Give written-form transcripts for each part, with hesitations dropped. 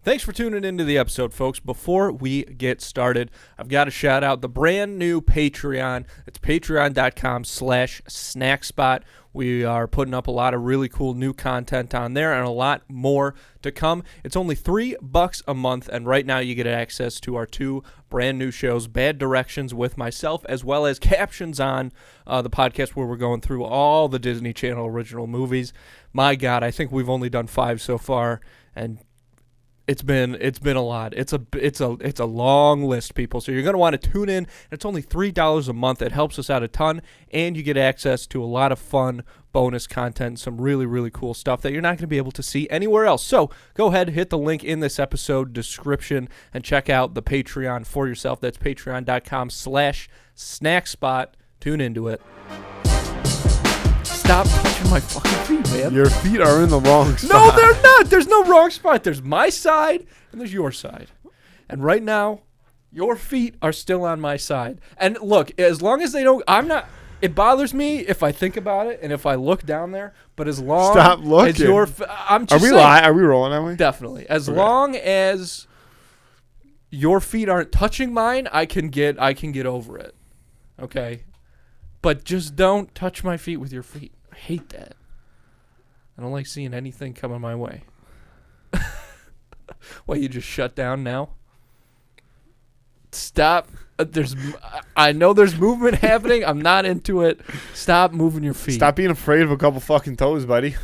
Thanks for tuning into the episode, folks. Before we get started, I've got to shout out the brand new Patreon. It's patreon.com/snackspot. We are putting up a lot of really cool new content on there and a lot more to come. It's only $3 a month, and right now you get access to our two brand new shows, Bad Directions with myself, as well as Captions on the podcast where we're going through all the Disney Channel original movies. My God, I think we've only done 5 so far, and It's been a lot. It's a long list, people. So you're going to want to tune in. It's only $3 a month. It helps us out a ton, and you get access to a lot of fun bonus content, some really, really cool stuff that you're not going to be able to see anywhere else. So go ahead, hit the link in this episode description, and check out the Patreon for yourself. That's patreon.com/snackspot. Tune into it. Stop touching my fucking feet, man. Your feet are in the wrong spot. No, they're not. There's no wrong spot. There's my side and there's your side. And right now, your feet are still on my side. And look, as long as they don't, it bothers me if I think about it and if I look down there, but as long Stop looking. as your, I'm just saying. Are we rolling that way? Definitely. As long as your feet aren't touching mine, I can get over it. Okay? But just don't touch my feet with your feet. I hate that. I don't like seeing anything coming my way. What, you just shut down now? Stop. I know there's movement happening. I'm not into it. Stop moving your feet. Stop being afraid of a couple fucking toes, buddy.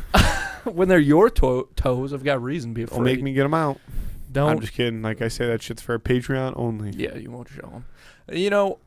When they're your toes, I've got reason to be afraid. Don't make me get them out. Don't. I'm just kidding. Like I say, that shit's for Patreon only. Yeah, you won't show them. You know,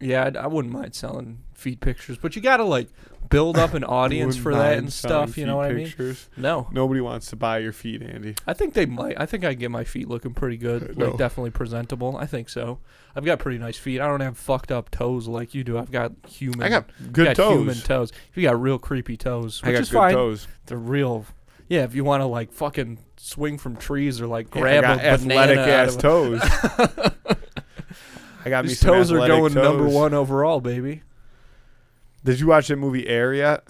yeah, I wouldn't mind selling feet pictures, but you got to, like, build up an audience for that and stuff. You know what pictures. I mean? No. Nobody wants to buy your feet, Andy. I think they might. I think I can get my feet looking pretty good. No. Like, definitely presentable. I think so. I've got pretty nice feet. I don't have fucked up toes like you do. I've got human. I got good toes. Human toes. You got real creepy toes, which I got is good fine. toes. They're real. Yeah, if you want to, like, fucking swing from trees or, like, grab I got a banana athletic-ass toes. I got These me some toes are going toes. number 1 overall, baby. Did you watch that movie Air yet?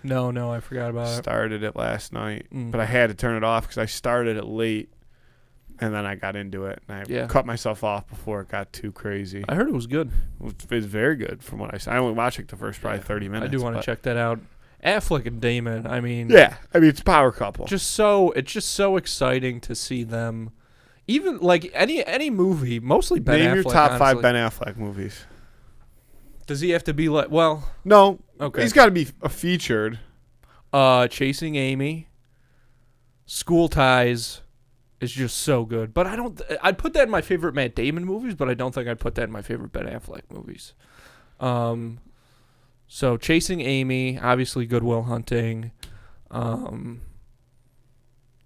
No, I forgot about it. Started it last night, but I had to turn it off because I started it late, and then I got into it, and I cut myself off before it got too crazy. I heard it was good. It was very good from what I saw. I only watched like the first probably 30 minutes. I do want to check that out. Affleck and Damon, I mean... Yeah, it's a power couple. It's just so exciting to see them. Even, like, any movie, mostly Ben Affleck. Name your top honestly. 5 Ben Affleck movies. Does he have to be like, well... No. Okay. He's got to be featured. Chasing Amy. School Ties is just so good. But I'd put that in my favorite Matt Damon movies, but I don't think I'd put that in my favorite Ben Affleck movies. So Chasing Amy, obviously Good Will Hunting, The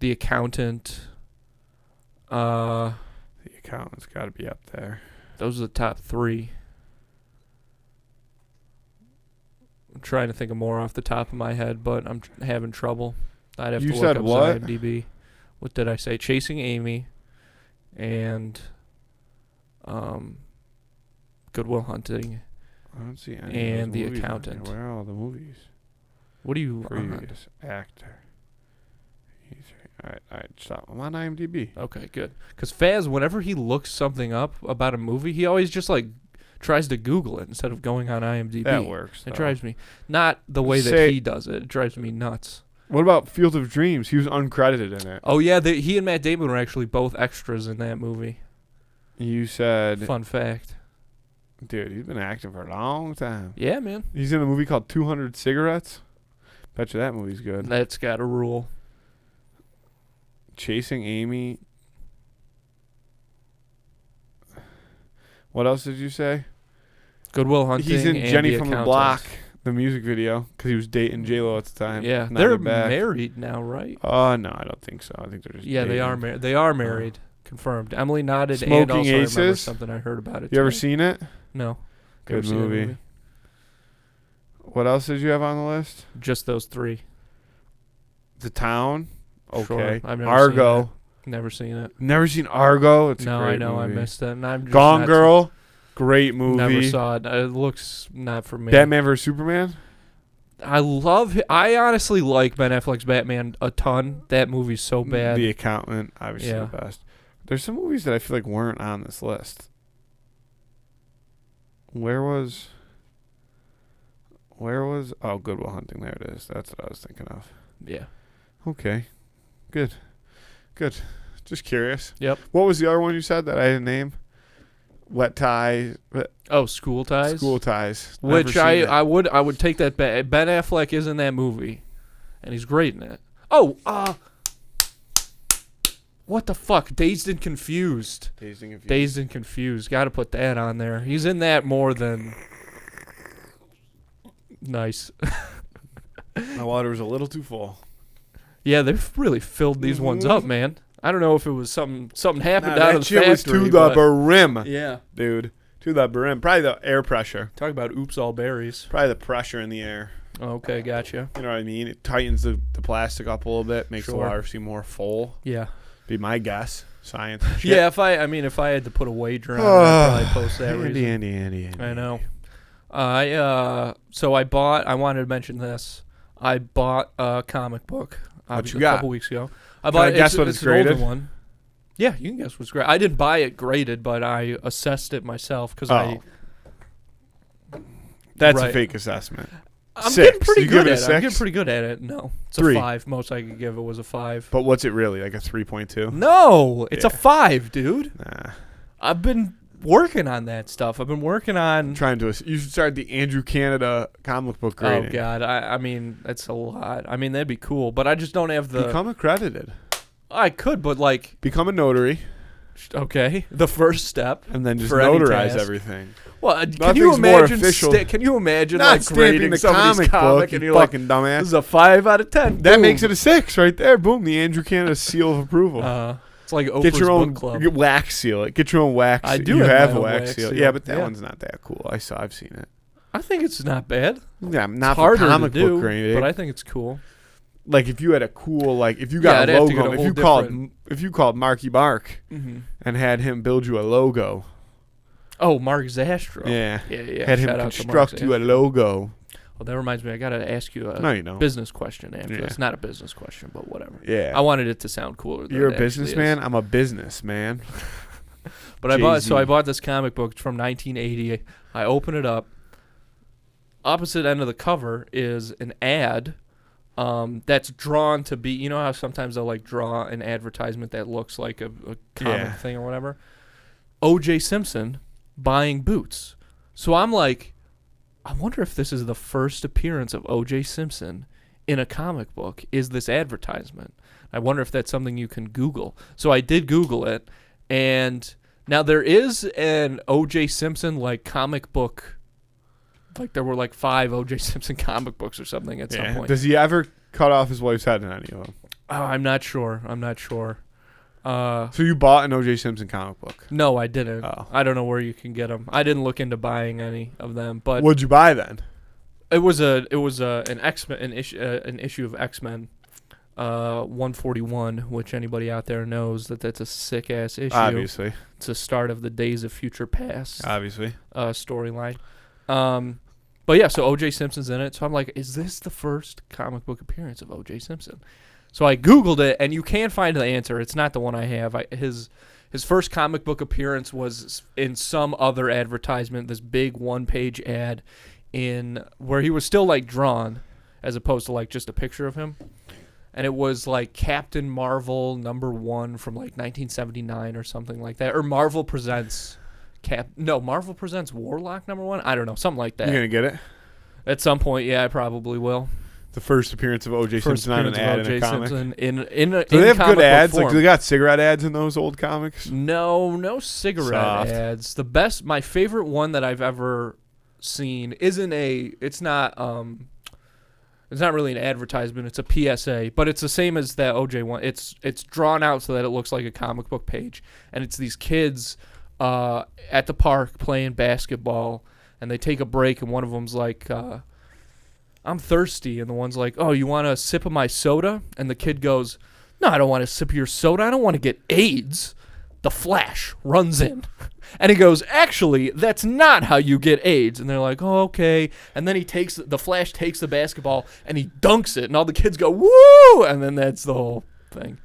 Accountant. The Accountant's got to be up there. Those are the top 3. I'm trying to think of more off the top of my head, but I'm having trouble. I'd have to look up what? IMDb. What did I say? Chasing Amy and Good Will Hunting. I don't see any and of The movies Accountant. Where are all the movies? What do you... Previous actor. All right, stop. I'm on IMDb. Okay, good. Because Faz, whenever he looks something up about a movie, he always just, like, tries to Google it instead of going on IMDb. That works, It though. drives me... Not the way that he does it. It drives me nuts. What about Field of Dreams? He was uncredited in it. Oh, yeah, he and Matt Damon were actually both extras in that movie. You said... Fun fact. Dude, he's been acting for a long time. Yeah, man. He's in a movie called 200 Cigarettes. Bet you that movie's good. That's got a rule. Chasing Amy. What else did you say? Good Will Hunting. He's in and Jenny The from the Accountant. Block, the music video, because he was dating J-Lo at the time. Yeah, Now they're back. married now, right? Oh, no, I don't think so. I think they're just Yeah, dating. they are married. They are married. Confirmed. Emily nodded and Smoking also remember Aces? something I heard about it. You ever today. seen it? No. Good Ever seen that movie. What else did you have on the list? Just those 3. The Town. Okay. Sure. I've never Argo. Seen it. Never seen it. Never seen Argo? It's No, a great I know. movie. I missed it. And I'm just Gone not Girl. Great movie. Never saw it. It looks not for me. Batman vs Superman. I honestly like Ben Affleck's Batman a ton. That movie's so bad. The Accountant, obviously the best. There's some movies that I feel like weren't on this list. Where was Good Will Hunting? There it is. That's what I was thinking of. Yeah. Okay. Good. Just curious. Yep. What was the other one you said that I didn't name? Wet Ties. School Ties. School Ties. Which I would take that back. Ben Affleck is in that movie, and he's great in it. Oh, what the fuck? Dazed and Confused. Dazed and Confused. Got to put that on there. He's in that more than nice. My water was a little too full. Yeah, they've really filled these ones up, man. I don't know if it was something happened out of the factory. That shit was to the brim. Yeah. Dude. To the brim. Probably the air pressure. Talk about oops all berries. Probably the pressure in the air. Okay, gotcha. You know what I mean? It tightens the plastic up a little bit, makes the water seem more full. Yeah. Be my guess. Science. Yeah, if I had to put a wager on it, I'd probably post that reason. Andy. I know. So I wanted to mention this. I bought a comic book a couple weeks ago. I guess what it's graded? An older one. Yeah, you can guess what's graded. I didn't buy it graded, but I assessed it myself because That's a fake assessment. I'm 6. getting pretty good at it. I'm 6? getting pretty good at it. No, it's 3. a 5. Most I could give it was a 5. But what's it really? Like a 3.2? No, it's a 5, dude. Nah. I've been working on that stuff. I've been working on you should start the Andrew Canada comic book grading. Oh God, I mean that's a lot. I mean that'd be cool, but I just don't have the. Become accredited. I could, but like become a notary. Okay, the first step, and then just notarize everything. Well, can you imagine? Can you imagine not grading the somebody's comic and you're fucking like, dumbass. This is a 5 out of 10. That makes it a 6 right there. Boom, the Andrew Canada seal of approval. It's like Oprah's get your own book club. wax seal it. Get your own wax. I do. You have a wax seal. Yeah, but that one's not that cool. I've seen it. I think it's not bad. Yeah, not it's for comic book grading, but I think it's cool. Like if you had a cool, like if you got a logo, if you called Marky Mark and had him build you a logo. Oh, Mark Zastro. Yeah. Shout Had him construct you a logo. Well, that reminds me. I got to ask you a business question after this. Not a business question, but whatever. Yeah. I wanted it to sound cooler. You're a businessman? I'm a businessman. But I bought this comic book from 1980. I open it up. Opposite end of the cover is an ad that's drawn to be, you know how sometimes they'll like draw an advertisement that looks like a comic thing or whatever? O.J. Simpson buying boots. So I'm like, I wonder if this is the first appearance of O.J. Simpson in a comic book, is this advertisement. I wonder if that's something you can Google. So I did Google it, and now there is an O.J. Simpson like comic book. Like there were like 5 O.J. Simpson comic books or something at some point. Does he ever cut off his wife's head in any of them? Oh, I'm not sure. So you bought an O.J. Simpson comic book? No, I didn't. Oh. I don't know where you can get them. I didn't look into buying any of them. But what'd you buy then? It was an X-Men an issue of X-Men 141, which anybody out there knows that's a sick ass issue. Obviously, it's the start of the Days of Future Past. Obviously, storyline. But yeah, so O.J. Simpson's in it. So I'm like, is this the first comic book appearance of O.J. Simpson? So I Googled it, and you can find the answer. It's not the one I have. His first comic book appearance was in some other advertisement, this big 1-page ad in where he was still like drawn as opposed to like just a picture of him. And it was like Captain Marvel #1 from like 1979 or something like that. Or Marvel Presents Marvel Presents Warlock #1. I don't know, something like that. You're gonna get it at some point. Yeah, I probably will. The first appearance of O.J. Simpson on an ad in a comic. Do they have good ads? Like, do they got cigarette ads in those old comics? No cigarette ads. My favorite one that I've ever seen it's not really an advertisement. It's a PSA, but it's the same as that OJ one. It's drawn out so that it looks like a comic book page, and it's these kids at the park playing basketball, and they take a break, and one of them's like, I'm thirsty, and the one's like, oh, you want a sip of my soda? And the kid goes, no, I don't want a sip of your soda. I don't want to get AIDS. the Flash runs in. And he goes, actually, that's not how you get AIDS. And they're like, oh, okay. And then the Flash takes the basketball and he dunks it. And all the kids go, woo! And then that's the whole thing.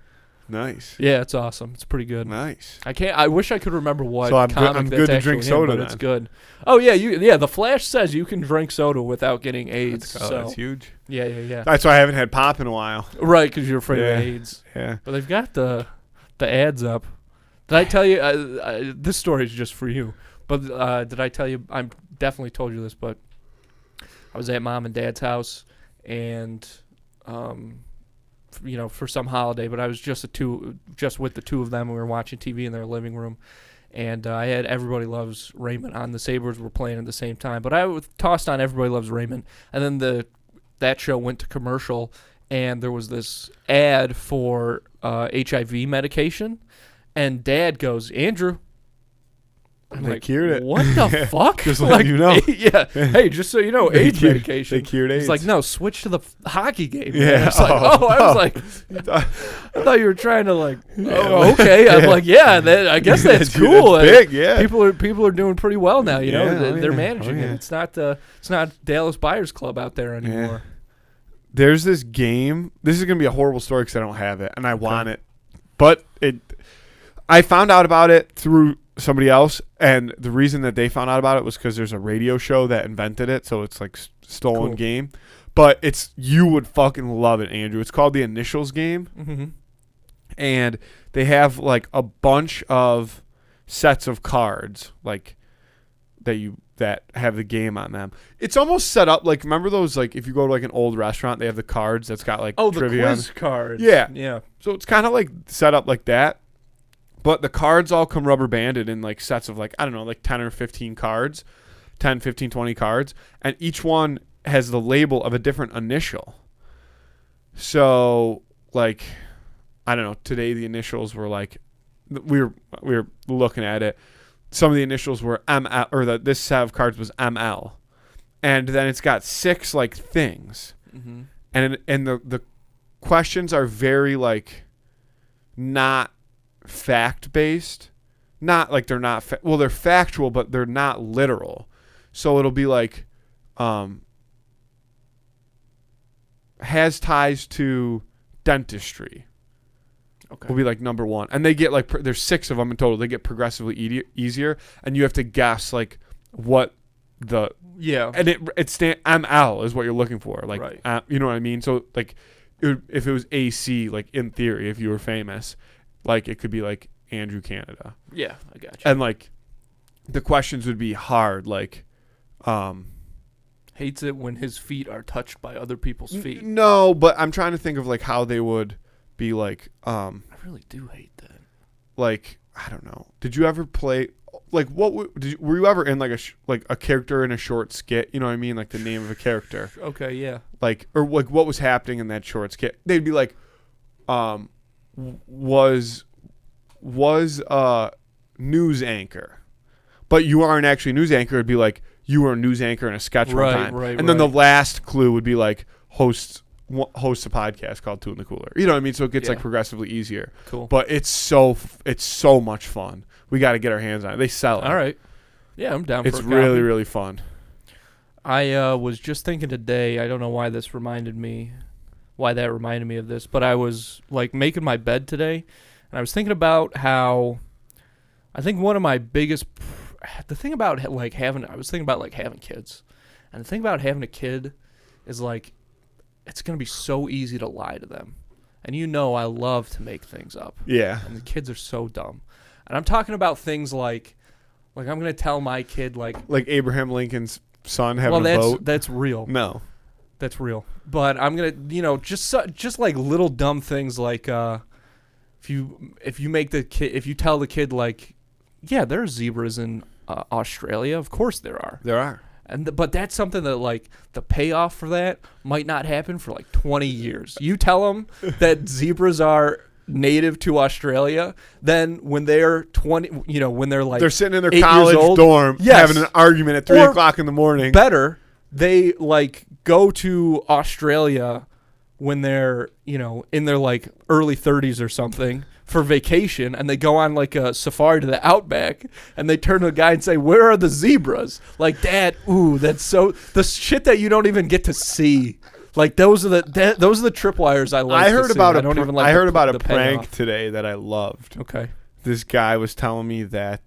Nice. Yeah, it's awesome. It's pretty good. Nice. I wish I could remember what so I'm comic good that's to drink actually soda, but it's good. Oh, yeah. The Flash says you can drink soda without getting AIDS. That's huge. Yeah. That's why I haven't had pop in a while. Right, because you're afraid of AIDS. Yeah. But they've got the ads up. Did I tell you? This story is just for you. But did I tell you? I definitely told you this, but I was at Mom and Dad's house, and for some holiday. But I was just with the two of them. We were watching TV in their living room, and I had Everybody Loves Raymond on. The Sabres were playing at the same time, but I tossed on Everybody Loves Raymond, and then that show went to commercial, and there was this ad for HIV medication, and Dad goes, Andrew. I'm they like, cured it. What the fuck? Just letting you know. Yeah. Hey, just so you know, AIDS medication. They cured AIDS. He's like, no, switch to the hockey game. Yeah. It's like, I was like, I thought you were trying to okay. I'm like, I guess that's cool. That's big, yeah. People are doing pretty well now. You know, they're yeah. managing it. It's not Dallas Buyers Club out there anymore. Yeah. There's this game. This is gonna be a horrible story because I don't have it and I want it, but I found out about it through somebody else, and the reason that they found out about it was because there's a radio show that invented it, so it's like stolen game. But you would fucking love it, Andrew. It's called the Initials game, and they have like a bunch of sets of cards like that have the game on them. It's almost set up like, remember those, like if you go to like an old restaurant, they have the cards that's got like trivia. The quiz cards. Yeah. So it's kind of like set up like that. But the cards all come rubber banded in like sets of like, I don't know, like 10 or 15 cards, 10, 15, 20 cards. And each one has the label of a different initial. So like, I don't know, today the initials were like, we were looking at it. Some of the initials were ML, or this set of cards was ML. And then it's got 6 like things. Mm-hmm. And the questions are very like not fact-based, not like they're not they're factual, but they're not literal. So it'll be like has ties to dentistry. Okay, will be like number 1, and they get like there's 6 of them in total. They get progressively easier, and you have to guess like what the and it ML is what you're looking for, like right. You know what I mean? So like if it was AC, like in theory, if you were famous, like it could be like Andrew Canada. Yeah, I got you. And like the questions would be hard, like hates it when his feet are touched by other people's feet. No, but I'm trying to think of like how they would be like I really do hate that. Like, I don't know. Did you ever play like were you ever in like a character in a short skit, you know what I mean, like the name of a character? Okay, yeah. Like, or like what was happening in that short skit? They'd be like was a news anchor, but you aren't actually a news anchor. It'd be like you were a news anchor in a sketch one time, and then the last clue would be like host a podcast called Two in the Cooler. You know what I mean? So it gets like progressively easier. Cool. But it's so much fun. We got to get our hands on it. They sell it. All right. Yeah, I'm down. It's really really fun. I was just thinking today. I don't know why that reminded me of this, but I was like making my bed today, and I was thinking about how I think one of my biggest the thing about like having kids, and the thing about having a kid is like it's gonna be so easy to lie to them, and I love to make things up. Yeah, and the kids are so dumb, and I'm talking about things like I'm gonna tell my kid like Abraham Lincoln's son having a boat. That's real. No. That's real. But I'm going to, just like little dumb things like if you tell the kid like, yeah, there are zebras in Australia. Of course there are. There are. But that's something that like the payoff for that might not happen for like 20 years. You tell them that zebras are native to Australia, then when they're 20, when they're like they're sitting in their college dorm having an argument at 3 o'clock in the morning. Better, they like go to Australia when they're in their like early 30s or something for vacation, and they go on like a safari to the outback, and they turn to the guy and say, "Where are the zebras?" Like that. Ooh, that's so the shit that you don't even get to see. Like those are the tripwires I like. I heard about a the prank today that I loved. Okay. This guy was telling me that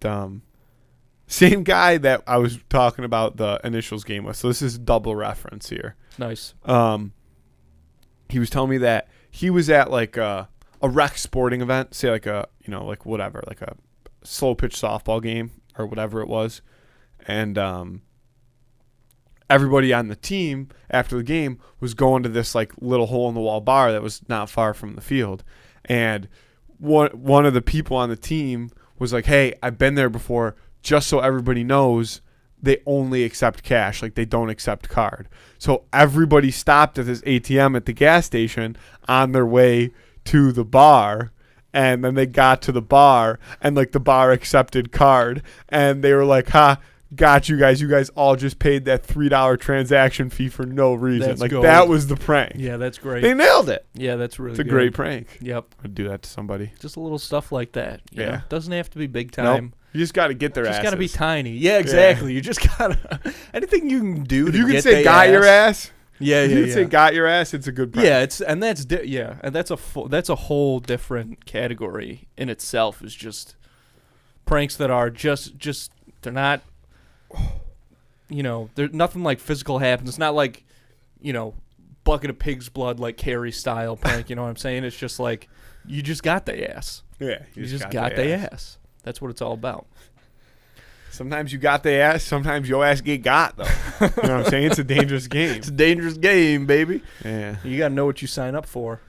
same guy that I was talking about the initials game with. So this is double reference here. Nice. He was telling me that he was at like a rec sporting event, say like a like whatever, like a slow pitch softball game or whatever it was, and everybody on the team after the game was going to this like little hole in the wall bar that was not far from the field, and one of the people on the team was like, "Hey, I've been there before. Just so everybody knows, they only accept cash. Like they don't accept card." So everybody stopped at this ATM at the gas station on their way to the bar, and then they got to the bar, and like the bar accepted card, and they were like, "Ha, got you guys. You guys all just paid that $3 transaction fee for no reason." That's like gold. That was the prank. Yeah, that's great. They nailed it. Yeah, that's really It's a good. great prank. Yep. I'd do that to somebody. Just a little stuff like that. You Yeah. know? Doesn't have to be big time. Nope. You just got to get their Just asses. got to be tiny. Yeah, exactly. You just got to anything you can do If to you can get say got your ass. Yeah, If yeah, you can say got your ass, it's a good prank. Yeah, that's a whole different category in itself. Is just pranks that are just they're not, they're nothing like physical happens. It's not like, bucket of pig's blood like Carrie style prank. You know what I'm saying? It's just like you just got the ass. Yeah, You just got the ass. That's what it's all about. Sometimes you got the ass. Sometimes your ass get got, though. You know what I'm saying? It's a dangerous game. It's a dangerous game, baby. Yeah. You got to know what you sign up for.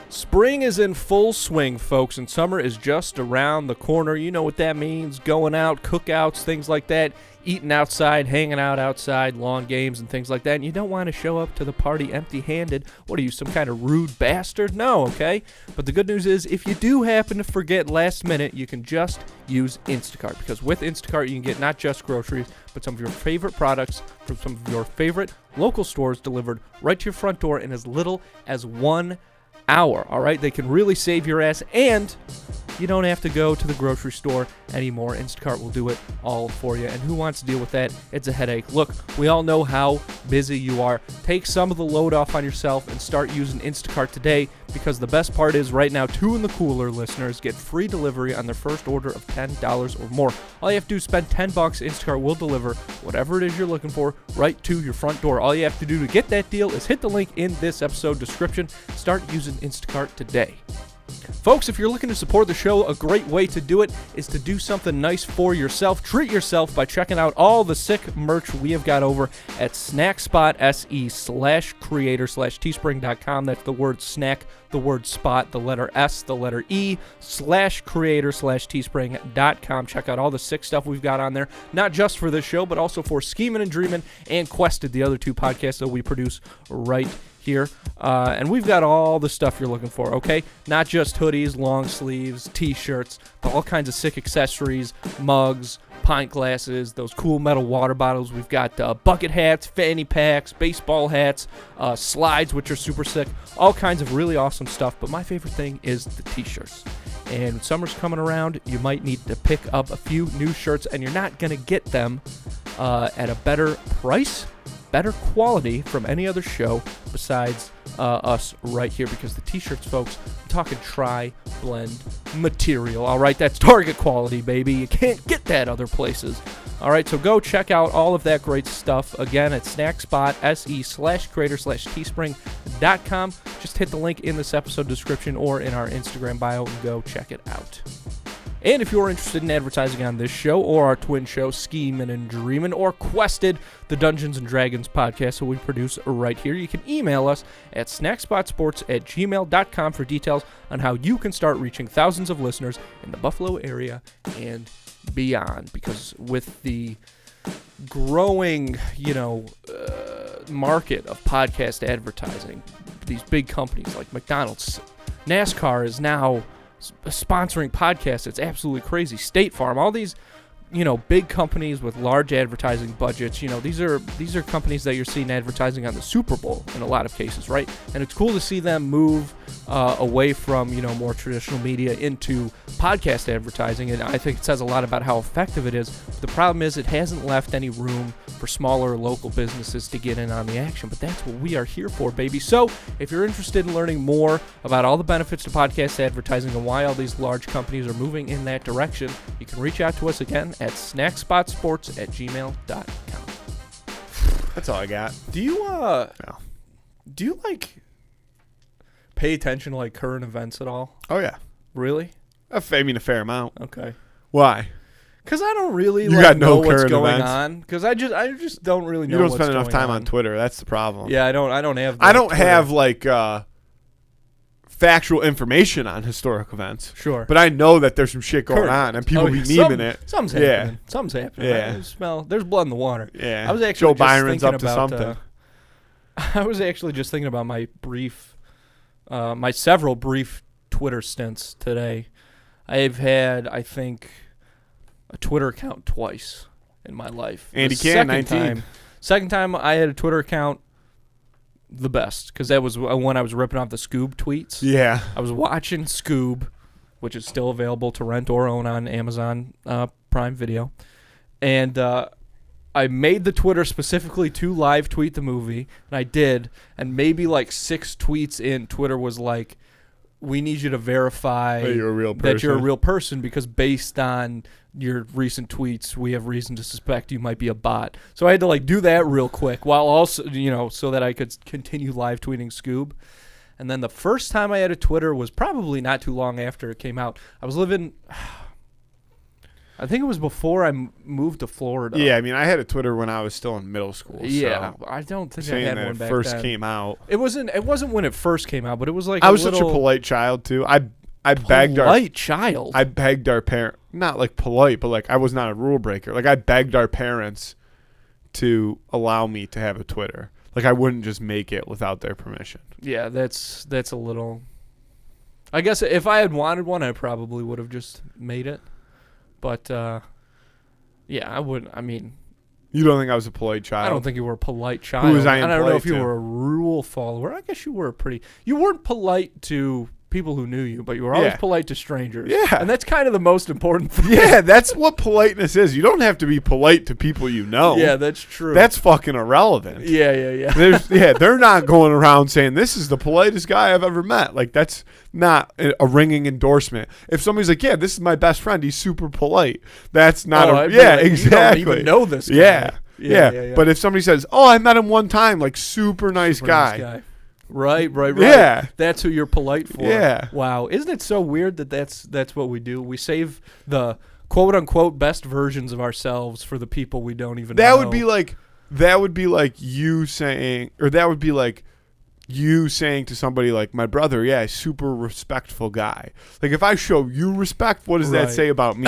Spring is in full swing, folks, and summer is just around the corner. You know what that means. Going out, cookouts, things like that. Eating outside, hanging out outside, lawn games and things like that. And you don't want to show up to the party empty-handed. What are you, some kind of rude bastard? No, okay? But the good news is, if you do happen to forget last minute, you can just use Instacart. Because with Instacart, you can get not just groceries, but some of your favorite products from some of your favorite local stores delivered right to your front door in as little as 1 hour. All right, they can really save your ass, and you don't have to go to the grocery store anymore. Instacart will do it all for you, and who wants to deal with that? It's a headache. Look, we all know how busy you are. Take some of the load off on yourself and start using Instacart today, because the best part is right now, 2 in the Cooler listeners get free delivery on their first order of $10 or more. All you have to do is spend $10. Instacart will deliver whatever it is you're looking for right to your front door. All you have to do to get that deal is hit the link in this episode description. Start using Instacart today. Folks, if you're looking to support the show, a great way to do it is to do something nice for yourself. Treat yourself by checking out all the sick merch we have got over at snackspot.se/creator/teespring.com. That's the word snack, the word spot, the letter S, the letter E, /creator/teespring.com. Check out all the sick stuff we've got on there, not just for this show, but also for Schemin' and Dreamin' and Quested, the other 2 podcasts that we produce right here. And we've got all the stuff you're looking for, okay? Not just hoodies, long sleeves, t-shirts, but all kinds of sick accessories, mugs, pint glasses, those cool metal water bottles. We've got bucket hats, fanny packs, baseball hats, slides, which are super sick, all kinds of really awesome stuff. But my favorite thing is the t-shirts. And summer's coming around, you might need to pick up a few new shirts, and you're not going to get them at a better price, better quality from any other show besides us right here, because the t-shirts, folks, I'm talking tri-blend material. All right, that's Target quality, baby. You can't get that other places. All right, so go check out all of that great stuff again at snackspot.se/creator/teespring.com. Just hit the link in this episode description or in our Instagram bio and go check it out. And if you're interested in advertising on this show or our twin show, Schemin' and Dreamin', or Quested, the Dungeons & Dragons podcast that we produce right here, you can email us at snackspotsports@gmail.com for details on how you can start reaching thousands of listeners in the Buffalo area and beyond. Because with the growing, market of podcast advertising, these big companies like McDonald's, NASCAR is now sponsoring podcasts. It's absolutely crazy. State Farm, all these big companies with large advertising budgets. These are companies that you're seeing advertising on the Super Bowl in a lot of cases, right? And it's cool to see them move away from more traditional media into podcast advertising, and I think it says a lot about how effective it is. The problem is it hasn't left any room for smaller local businesses to get in on the action, but that's what we are here for, baby. So if you're interested in learning more about all the benefits to podcast advertising and why all these large companies are moving in that direction, you can reach out to us again at snackspotsports@gmail.com. That's all I got. Do you No. pay attention to current events at all? Oh yeah, Really? a fair amount. Okay. Why? Because I don't really You got know no what's current going events? on. Because I just don't really know. You don't what's spend enough going time on Twitter. That's the problem. Yeah, I don't have. I don't Twitter. have factual information on historic events. Sure. But I know that there's some shit going Current on, and people be yeah, memeing it. Something's Yeah. happening. Something's happening. Yeah. There's blood in the water. Yeah. I was actually Joe Byron's thinking up to about, something. I was actually just thinking about my several brief Twitter stints today. I've had, I think, a Twitter account twice in my life. Andy The Can, 19. Second time I had a Twitter account, the best, because that was when I was ripping off the Scoob tweets. Yeah. I was watching Scoob, which is still available to rent or own on Amazon Prime Video. And I made the Twitter specifically to live tweet the movie, and I did. And maybe 6 tweets in, Twitter was like, we need you to verify That you're a real person because based on your recent tweets, we have reason to suspect you might be a bot. So I had to do that real quick while also, so that I could continue live tweeting Scoob. And then the first time I had a Twitter was probably not too long after it came out. I was living, I think it was before I moved to Florida. Yeah, I mean, I had a Twitter when I was still in middle school. Yeah, so I don't think I saying had that one it back first then. came out. It wasn't when it first came out, but it was I was such a polite child too. I begged child. I begged our parents, not polite, but I was not a rule breaker. I begged our parents to allow me to have a Twitter. I wouldn't just make it without their permission. Yeah, that's a little. I guess if I had wanted one, I probably would have just made it. But yeah, I wouldn't. I mean, you don't think I was a polite child? I don't think you were a polite child. Who was I? And I don't know if you to? were a rule follower. I guess you were You weren't polite to people who knew you, but you were always polite to strangers. Yeah. And that's kind of the most important thing. Yeah, that's what politeness is. You don't have to be polite to people you know. Yeah, that's true. That's fucking irrelevant. Yeah. They're not going around saying this is the politest guy I've ever met. That's not a ringing endorsement. If somebody's like, yeah, this is my best friend, he's super polite. That's not exactly. You don't even know this guy. Yeah. But if somebody says, oh, I met him one time, super nice guy. Right. Yeah. That's who you're polite for. Yeah. Wow. Isn't it so weird that that's what we do? We save the quote unquote best versions of ourselves for the people we don't even know. That would be like you saying, or that would be like you saying to somebody my brother, yeah, super respectful guy. If I show you respect, what does that say about me?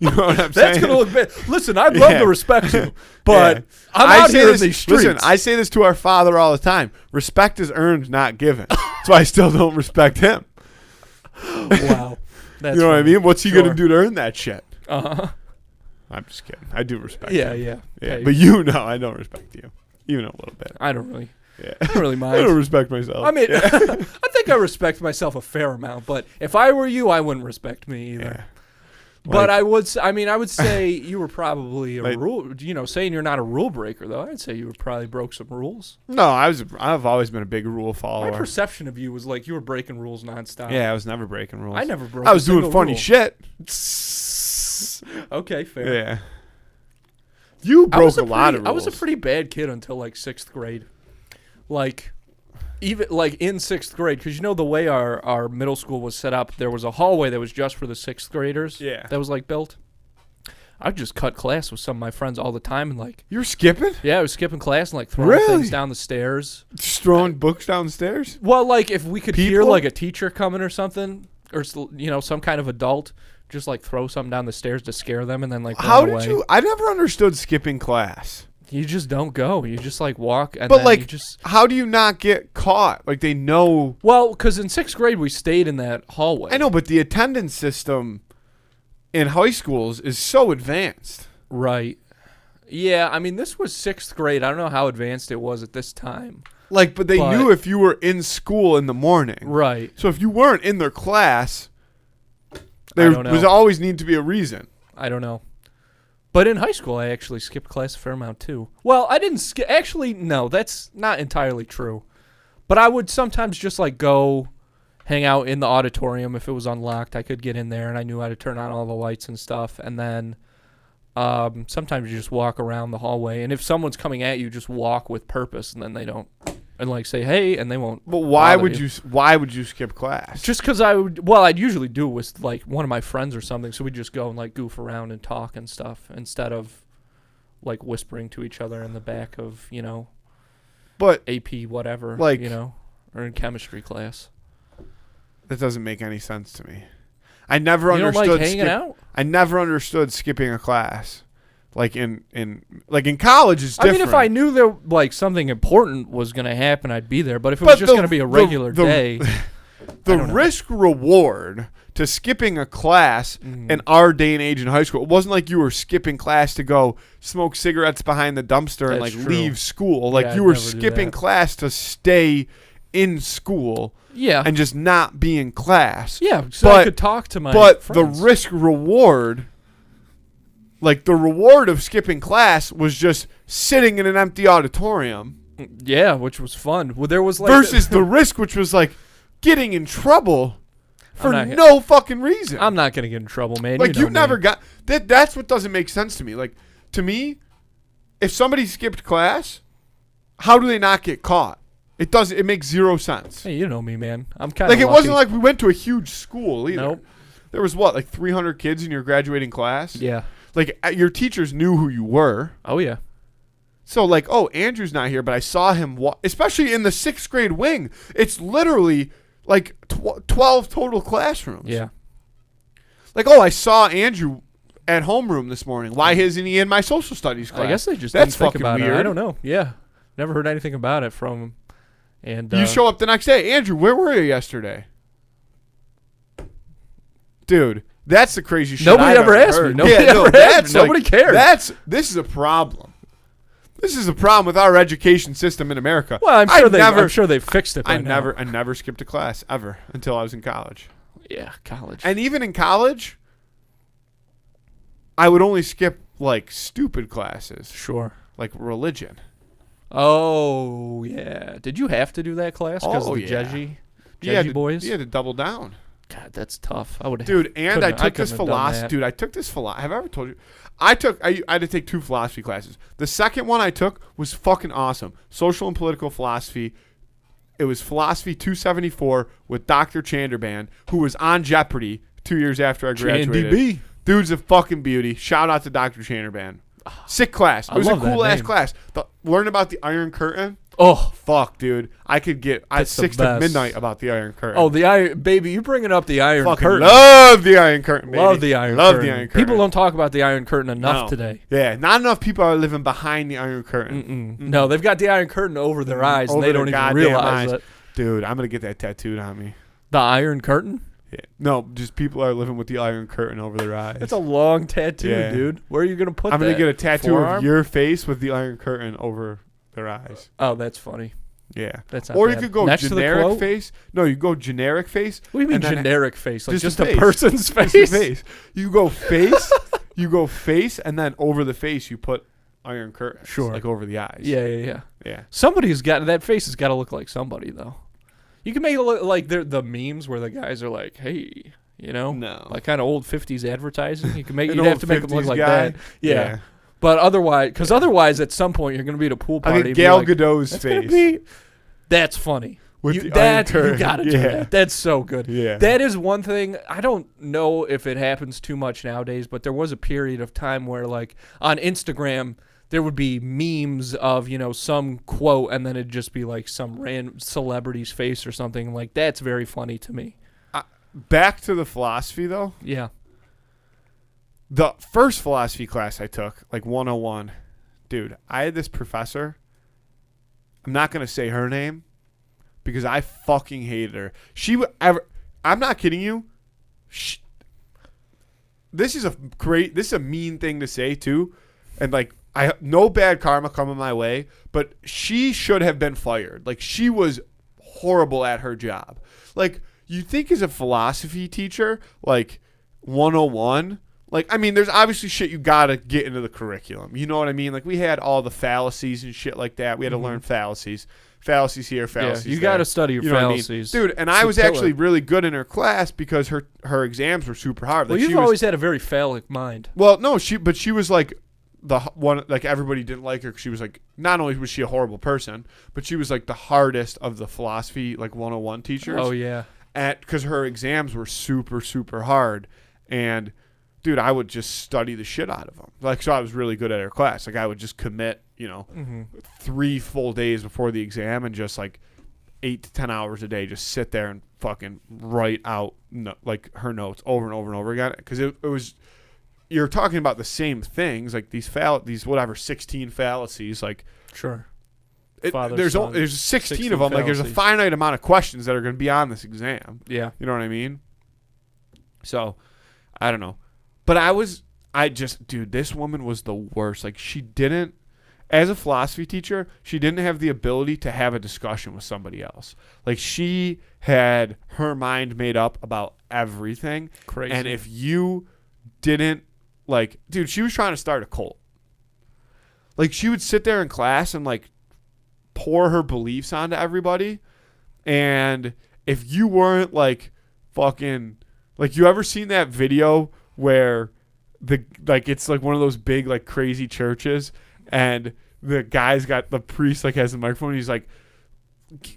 You know what I'm saying? That's going to look bad. Listen, I'd love to respect you, but I'm out here in these streets. Listen, I say this to our father all the time. Respect is earned, not given. So I still don't respect him. Wow. That's you know what I mean? What's he going to Sure. do to earn that shit? Uh-huh. I'm just kidding. I do respect Yeah. him. Okay. But I don't respect you. Even a little bit. I don't really. Yeah. I don't really mind. I don't respect myself. I mean, I think I respect myself a fair amount, but if I were you, I wouldn't respect me either. Yeah. But I would say you were probably a Like- rule. Saying you're not a rule breaker though. I'd say you probably broke some rules. No, I've always been a big rule follower. My perception of you was you were breaking rules nonstop. Yeah, I was never breaking rules. I never broke. I was a doing single funny rule. shit. Okay, fair. Yeah. You broke a lot of rules. I was a pretty bad kid until 6th grade. Even in 6th grade, because the way our middle school was set up, there was a hallway that was just for the 6th graders. Yeah. That was built. I'd just cut class with some of my friends all the time and You're skipping? yeah, I was skipping class and throwing Really? things down the stairs. Just throwing books downstairs? Well, if we could hear People? a teacher coming or something, or some kind of adult, just throw something down the stairs to scare them and then How run did away. you? I never understood skipping class. You just don't go. You just walk and But then you just. how do you not get caught? They know. Well, because in 6th grade we stayed in that hallway. I know, but the attendance system in high schools is so advanced. Right. Yeah, I mean, this was 6th grade. I don't know how advanced it was at this time. Like, but they knew if you were in school in the morning. Right. So if you weren't in their class, I don't know. was always need to be a reason. I don't know. But in high school, I actually skipped class a fair amount, too. Well, I didn't skip. Actually, no, that's not entirely true. But I would sometimes just, like, go hang out in the auditorium. If it was unlocked, I could get in there, and I knew how to turn on all the lights and stuff. And then sometimes you just walk around the hallway. And if someone's coming at you, just walk with purpose, and then they don't. And, like, say, hey, and they won't. But why would you skip class? Just because I'd usually do it with, like, one of my friends or something. So we'd just go and, like, goof around and talk and stuff instead of, like, whispering to each other in the back of, but AP whatever, like, or in chemistry class. That doesn't make any sense to me. I never You understood don't like hanging out? I never understood skipping a class. Like in college is different. I mean, if I knew there like something important was going to happen, I'd be there. But if it was just going to be a regular day, the risk reward to skipping a class in our day and age in high school, it wasn't like you were skipping class to go smoke cigarettes behind the dumpster and like leave school. Like you were skipping class to stay in school. Yeah. And just not be in class. Yeah, so I could talk to my friends. But the risk reward, like the reward of skipping class was just sitting in an empty auditorium. Yeah, which was fun. Well, there was like versus the risk, which was like getting in trouble for no fucking reason. I'm not going to get in trouble, man. Like you never got that. That's what doesn't make sense to me. Like to me, if somebody skipped class, how do they not get caught? It doesn't. It makes zero sense. Hey, you know me, man. I'm kind of like it wasn't like we went to a huge school either. Nope. There was like 300 kids in your graduating class. Yeah. Like your teachers knew who you were. Oh yeah. So like, oh, Andrew's not here, but I saw him. Especially in the 6th grade wing, it's literally like 12 total classrooms. Yeah. Like, oh, I saw Andrew at homeroom this morning. Why isn't he in my social studies class? I guess they just That's didn't think fucking about weird. it. I don't know. Yeah. Never heard anything about it from him. And you show up the next day. Andrew, where were you yesterday? Dude, that's the crazy shit. Nobody ever asked me. Nobody ever asked me. Nobody cares. This is a problem. This is a problem with our education system in America. Well, I'm sure they fixed it by now. I never skipped a class ever until I was in college. Yeah, college. And even in college, I would only skip like stupid classes. Sure. Like religion. Oh, yeah. Did you have to do that class because of the Jeji boys? You had to double down. God, that's tough. I would. Dude, and I took this philosophy. Dude, I took this philosophy. Have I ever told you? I had to take 2 philosophy classes. The second one I took was fucking awesome. Social and political philosophy. It was philosophy 274 with Dr. Chanderband, who was on Jeopardy 2 years after I graduated. ChanDB. Dude's a fucking beauty. Shout out to Dr. Chanderband. Sick class. It was a cool ass class. Learn about the Iron Curtain. Oh, fuck, dude. I could get at 6 to midnight about the Iron Curtain. Oh, the Iron, baby, you bringing up the Iron Curtain. Love the Iron Curtain, baby. Love the Iron Curtain. People don't talk about the Iron Curtain enough today. Yeah, not enough people are living behind the Iron Curtain. No, they've got the Iron Curtain over their eyes, and they don't even realize it. Dude, I'm going to get that tattooed on me. The Iron Curtain? Yeah. No, just people are living with the Iron Curtain over their eyes. It's a long tattoo, dude. Where are you going to put that? I'm going to get a tattoo of your face with the Iron Curtain over their eyes. Oh, that's funny. Yeah. That's not or bad. You could go next generic face. No, you go generic face. What do you mean generic face? Like just a face. person's face? Just a face. You go face, and then over the face you put Iron Curtain. Sure. Like over the eyes. Yeah. Yeah. Somebody's got that face has got to look like somebody though. You can make it look like the memes where the guys are like, "Hey, no, like kind of old 50s advertising." You can make you'd have to make them look like that. Yeah. But otherwise, at some point you're going to be at a pool party. I think Gal Gadot's face. That's funny. With the Iron Curtain. You got to do that. That's so good. Yeah. That is one thing. I don't know if it happens too much nowadays, but there was a period of time where, like, on Instagram, there would be memes of, some quote, and then it'd just be, like, some random celebrity's face or something. Like, that's very funny to me. Back to the philosophy, though. Yeah. The first philosophy class I took, like 101, dude, I had this professor. I'm not going to say her name because I fucking hated her. I'm not kidding you. this is a mean thing to say too, and like no bad karma coming my way, but she should have been fired. Like she was horrible at her job. Like you think as a philosophy teacher, like 101, like I mean, there's obviously shit you gotta get into the curriculum. You know what I mean? Like we had all the fallacies and shit like that. We had to learn fallacies here, fallacies. You got to study your fallacies, I mean? Dude. And I was actually really good in her class because her exams were super hard. Well, like, you've always had a very phallic mind. Well, no, she was like the one, like everybody didn't like her because she was like, not only was she a horrible person, but she was like the hardest of the philosophy like 101 teachers. Oh yeah, because her exams were super super hard, and dude, I would just study the shit out of them. Like, so I was really good at her class. Like I would just commit, 3 full days before the exam and just like 8 to 10 hours a day, just sit there and fucking write out like her notes over and over and over again. Because it was, you're talking about the same things, like these 16 fallacies. Like, sure, there's 16 of them. Fallacies. Like, there's a finite amount of questions that are going to be on this exam. Yeah, you know what I mean. So, I don't know, but dude, this woman was the worst. Like, she didn't. As a philosophy teacher, she didn't have the ability to have a discussion with somebody else. Like, she had her mind made up about everything. Crazy. And if you didn't, like, dude, she was trying to start a cult. Like, she would sit there in class and, like, pour her beliefs onto everybody. And if you weren't, like, fucking, like, you ever seen that video where it's, like, one of those big, like, crazy churches, and the the priest like has the microphone. And he's like,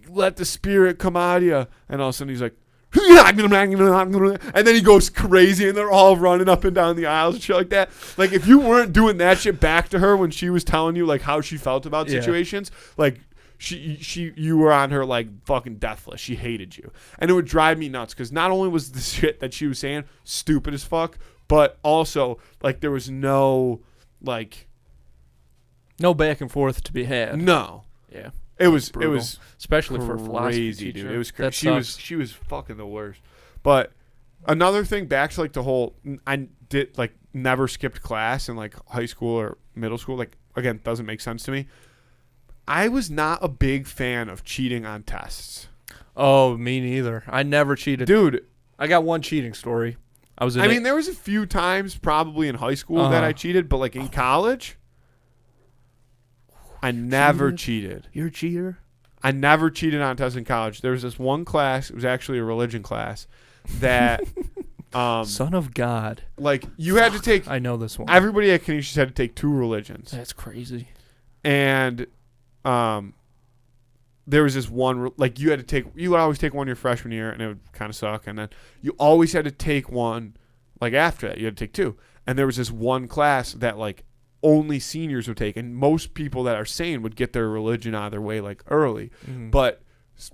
"Let the spirit come out of you," and all of a sudden he's like, and then he goes crazy, and they're all running up and down the aisles and shit like that. Like, if you weren't doing that shit back to her when she was telling you like how she felt about situations, like you were on her like fucking death list. She hated you, and it would drive me nuts because not only was the shit that she was saying stupid as fuck, but also like there was no back and forth to be had. No. Yeah. It was especially crazy, for a philosophy teacher. Dude. It was crazy. She was fucking the worst. But another thing back to like the whole, I did like never skipped class in like high school or middle school. Like, again, doesn't make sense to me. I was not a big fan of cheating on tests. Oh, me neither. I never cheated. Dude, I got one cheating story. There was a few times probably in high school that I cheated, but like in college, I never cheated. You're a cheater? I never cheated on tests in college. There was this one class, it was actually a religion class, that Son of God. Like, you had to take, I know this one. everybody at Canisius had to take 2 religions. That's crazy. And there was this one, like, you would always take one your freshman year, and it would kind of suck. And then you always had to take one, like, after that. You had to take 2. And there was this one class that, like, only seniors would take, and most people that are sane would get their religion out of their way like early, but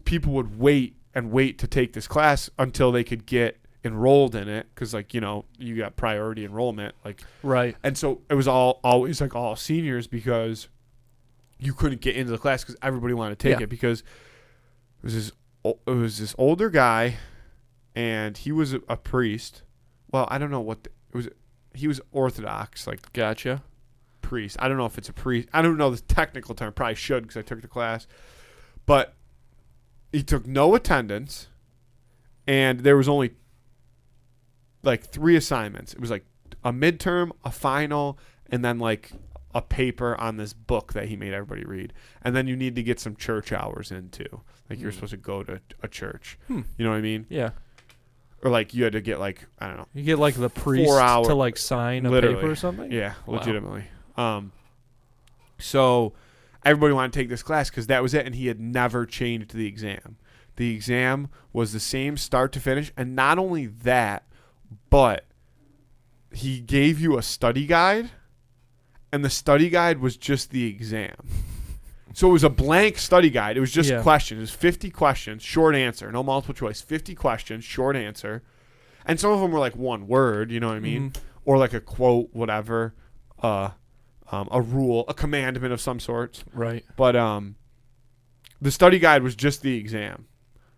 people would wait to take this class until they could get enrolled in it, because like, you got priority enrollment, like, right. And so it was always like all seniors, because you couldn't get into the class because everybody wanted to take it, because it was this older guy, and he was a priest. Well, I don't know what it was. He was Orthodox, like, gotcha. Priest. I don't know if it's a priest. I don't know the technical term. Probably should, because I took the class. But he took no attendance, and there was only like 3 assignments. It was like a midterm, a final, and then like a paper on this book that he made everybody read. And then you need to get some church hours in too. Like, you're supposed to go to a church. You know what I mean? Yeah. Or like you had to get like, I don't know. You get like the priest 4 hours to like sign a paper or something? Yeah, legitimately. So everybody wanted to take this class because that was it, and he had never changed the exam. The exam was the same start to finish, and not only that, but he gave you a study guide, and the study guide was just the exam. So it was a blank study guide. It was just questions. It was 50 questions, short answer, no multiple choice. 50 questions, short answer. And some of them were like one word, you know what I mean? Or like a quote, whatever. A rule, a commandment of some sort. Right. But the study guide was just the exam.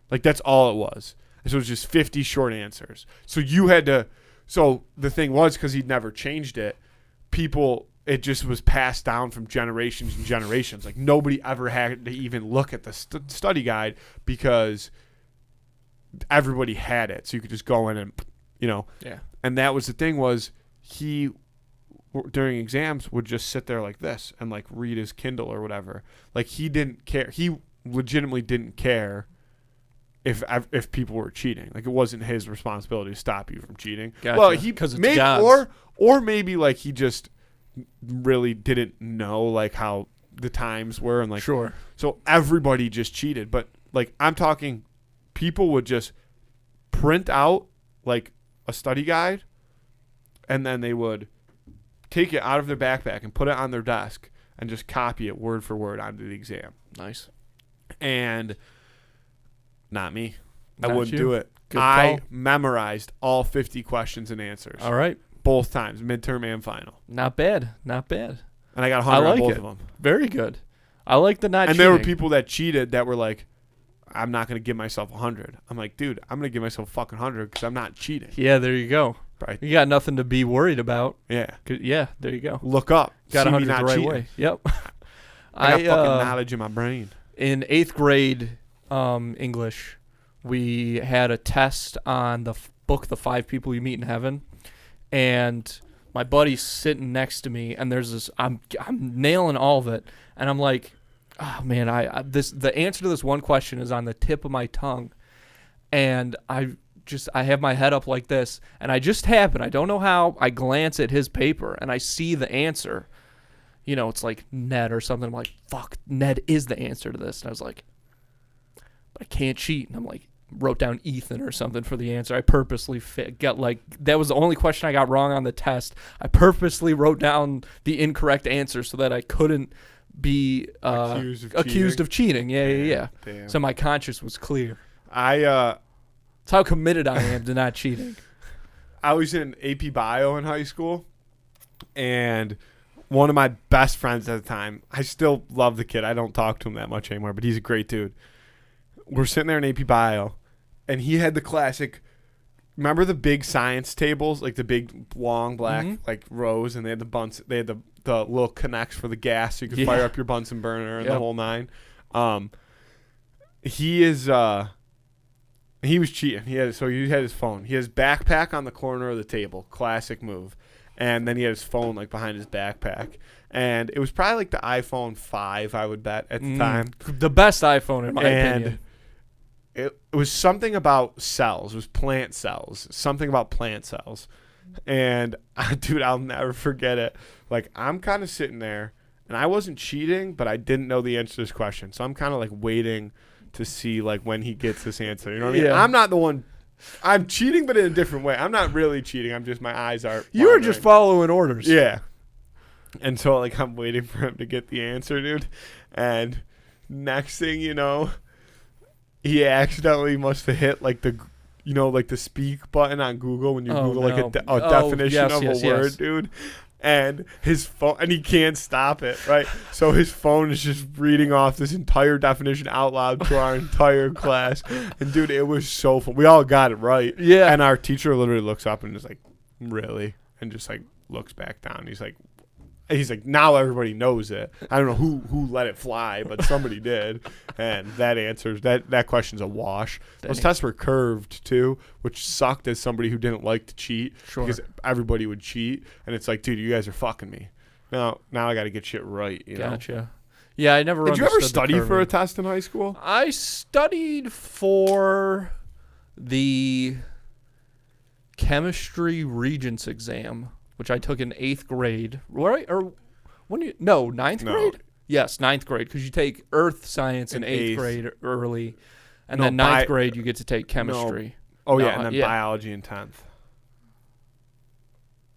Like, that's all it was. So it was just 50 short answers. So you had to So the thing was, because he'd never changed it, it just was passed down from generations and generations. Like nobody ever had to even look at the study guide because everybody had it. So you could just go in and, Yeah. And that was the thing was he, during exams, would just sit there like this and like read his Kindle or whatever. Like he didn't care. He legitimately didn't care if people were cheating. Like it wasn't his responsibility to stop you from cheating. Gotcha. Well, he because it's maybe God's. or maybe like he just really didn't know like how the times were and like Sure. So everybody just cheated. But like I'm talking, people would just print out like a study guide, and then they would take it out of their backpack and put it on their desk and just copy it word for word onto the exam. Nice. And not me. Not I wouldn't you. do it. Good I call. memorized all 50 questions and answers. All right. Both times, midterm and final. Not bad. Not bad. And I got 100 I on like both it. of them. Very good. I like the not And cheating. there were people that cheated that were like, I'm not going to give myself 100. I'm like, dude, I'm going to give myself fucking 100 because I'm not cheating. Yeah, there you go. Right. You got nothing to be worried about. Yeah. Yeah, there you go. Look up. Got See me 100 the not right cheating. way. Yep. I got fucking knowledge in my brain. In 8th grade English, we had a test on the book, The 5 People You Meet in Heaven. And my buddy's sitting next to me, and there's this, I'm nailing all of it. And I'm like, oh man, the answer to this one question is on the tip of my tongue. And I have my head up like this, and I just happen, I don't know how, I glance at his paper and I see the answer. It's like Ned or something. I'm like, fuck, Ned is the answer to this. And I was like, but I can't cheat. And I'm like, wrote down Ethan or something for the answer. I purposely that was the only question I got wrong on the test. I purposely wrote down the incorrect answer so that I couldn't be accused of cheating. Yeah. Damn. So my conscience was clear. That's how committed I am to not cheating. I was in AP Bio in high school, and one of my best friends at the time, I still love the kid. I don't talk to him that much anymore, but he's a great dude. We're sitting there in AP Bio, and he had the classic, remember the big science tables, like the big long black like rows, and they had the bunts, they had the little connects for the gas so you could fire up your Bunsen burner and the whole nine. He was cheating. He had his phone. He had his backpack on the corner of the table. Classic move. And then he had his phone like behind his backpack. And it was probably like the iPhone 5, I would bet, at the time. The best iPhone in my opinion. It was something about cells. It was plant cells. Something about plant cells. And dude, I'll never forget it. Like I'm kind of sitting there, and I wasn't cheating, but I didn't know the answer to this question. So I'm kind of like waiting to see like when he gets this answer. You know what I mean? Yeah. I'm not the one. I'm cheating, but in a different way. I'm not really cheating. I'm just, my eyes are. You were just following orders. Yeah. And so like I'm waiting for him to get the answer, dude. And next thing you know, he accidentally must have hit like the, like the speak button on Google when you Google like a definition of a word, dude. And his phone, and he can't stop it, right? So his phone is just reading off this entire definition out loud to our entire class. And dude, it was so fun. We all got it right. Yeah. And our teacher literally looks up and is like, really? And just like looks back down. He's like, now everybody knows it. I don't know who let it fly, but somebody did. And that answers that question's a wash. Those tests were curved too, which sucked as somebody who didn't like to cheat. Sure. Because everybody would cheat, and it's like, dude, you guys are fucking me. Now I got to get shit right. Gotcha. Yeah, I never. Did you ever understood study the for a test in high school? I studied for the chemistry regents exam, which I took in 8th grade. Right? Or ninth grade? Yes, 9th grade, because you take earth science in 8th grade early, and then 9th grade you get to take chemistry. Oh, yeah, and then biology in 10th.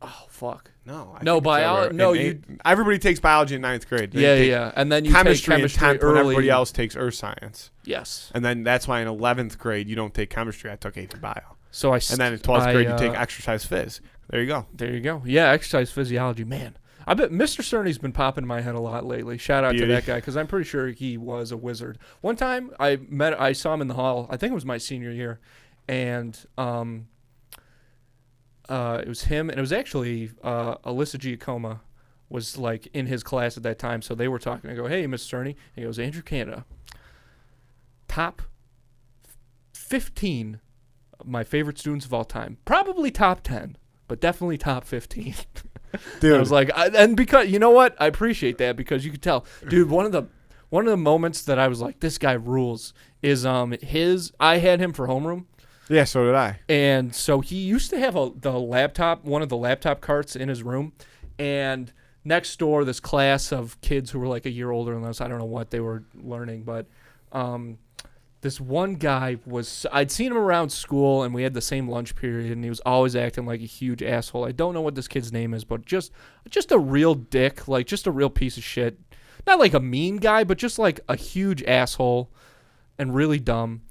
Oh, fuck. No. Everybody takes biology in 9th grade. Yeah. And then you take chemistry in 10th early. when everybody else takes earth science. Yes. And then that's why in 11th grade you don't take chemistry. I took AP bio. And then in 12th grade you take exercise phys. There you go. Yeah, exercise physiology. Man, I bet Mr. Cerny's been popping in my head a lot lately. Shout out to that guy, because I'm pretty sure he was a wizard. One time I saw him in the hall. I think it was my senior year, and It was him, and it was actually Alyssa Giacomo was like in his class at that time. So they were talking. I go, "Hey, Mr. Cerny," and he goes, "Andrew Canada, top 15 of my favorite students of all time. Probably top 10, but definitely top 15." Dude, I was like, and because you know what, I appreciate that because you could tell, dude. One of the moments that I was like, this guy rules is I had him for homeroom. Yeah, so did I. And so he used to have one of the laptop carts in his room, and next door this class of kids who were like a year older than us. I don't know what they were learning, but this one guy I'd seen him around school, and we had the same lunch period, and he was always acting like a huge asshole. I don't know what this kid's name is, but just a real dick, like just a real piece of shit. Not like a mean guy, but just like a huge asshole and really dumb.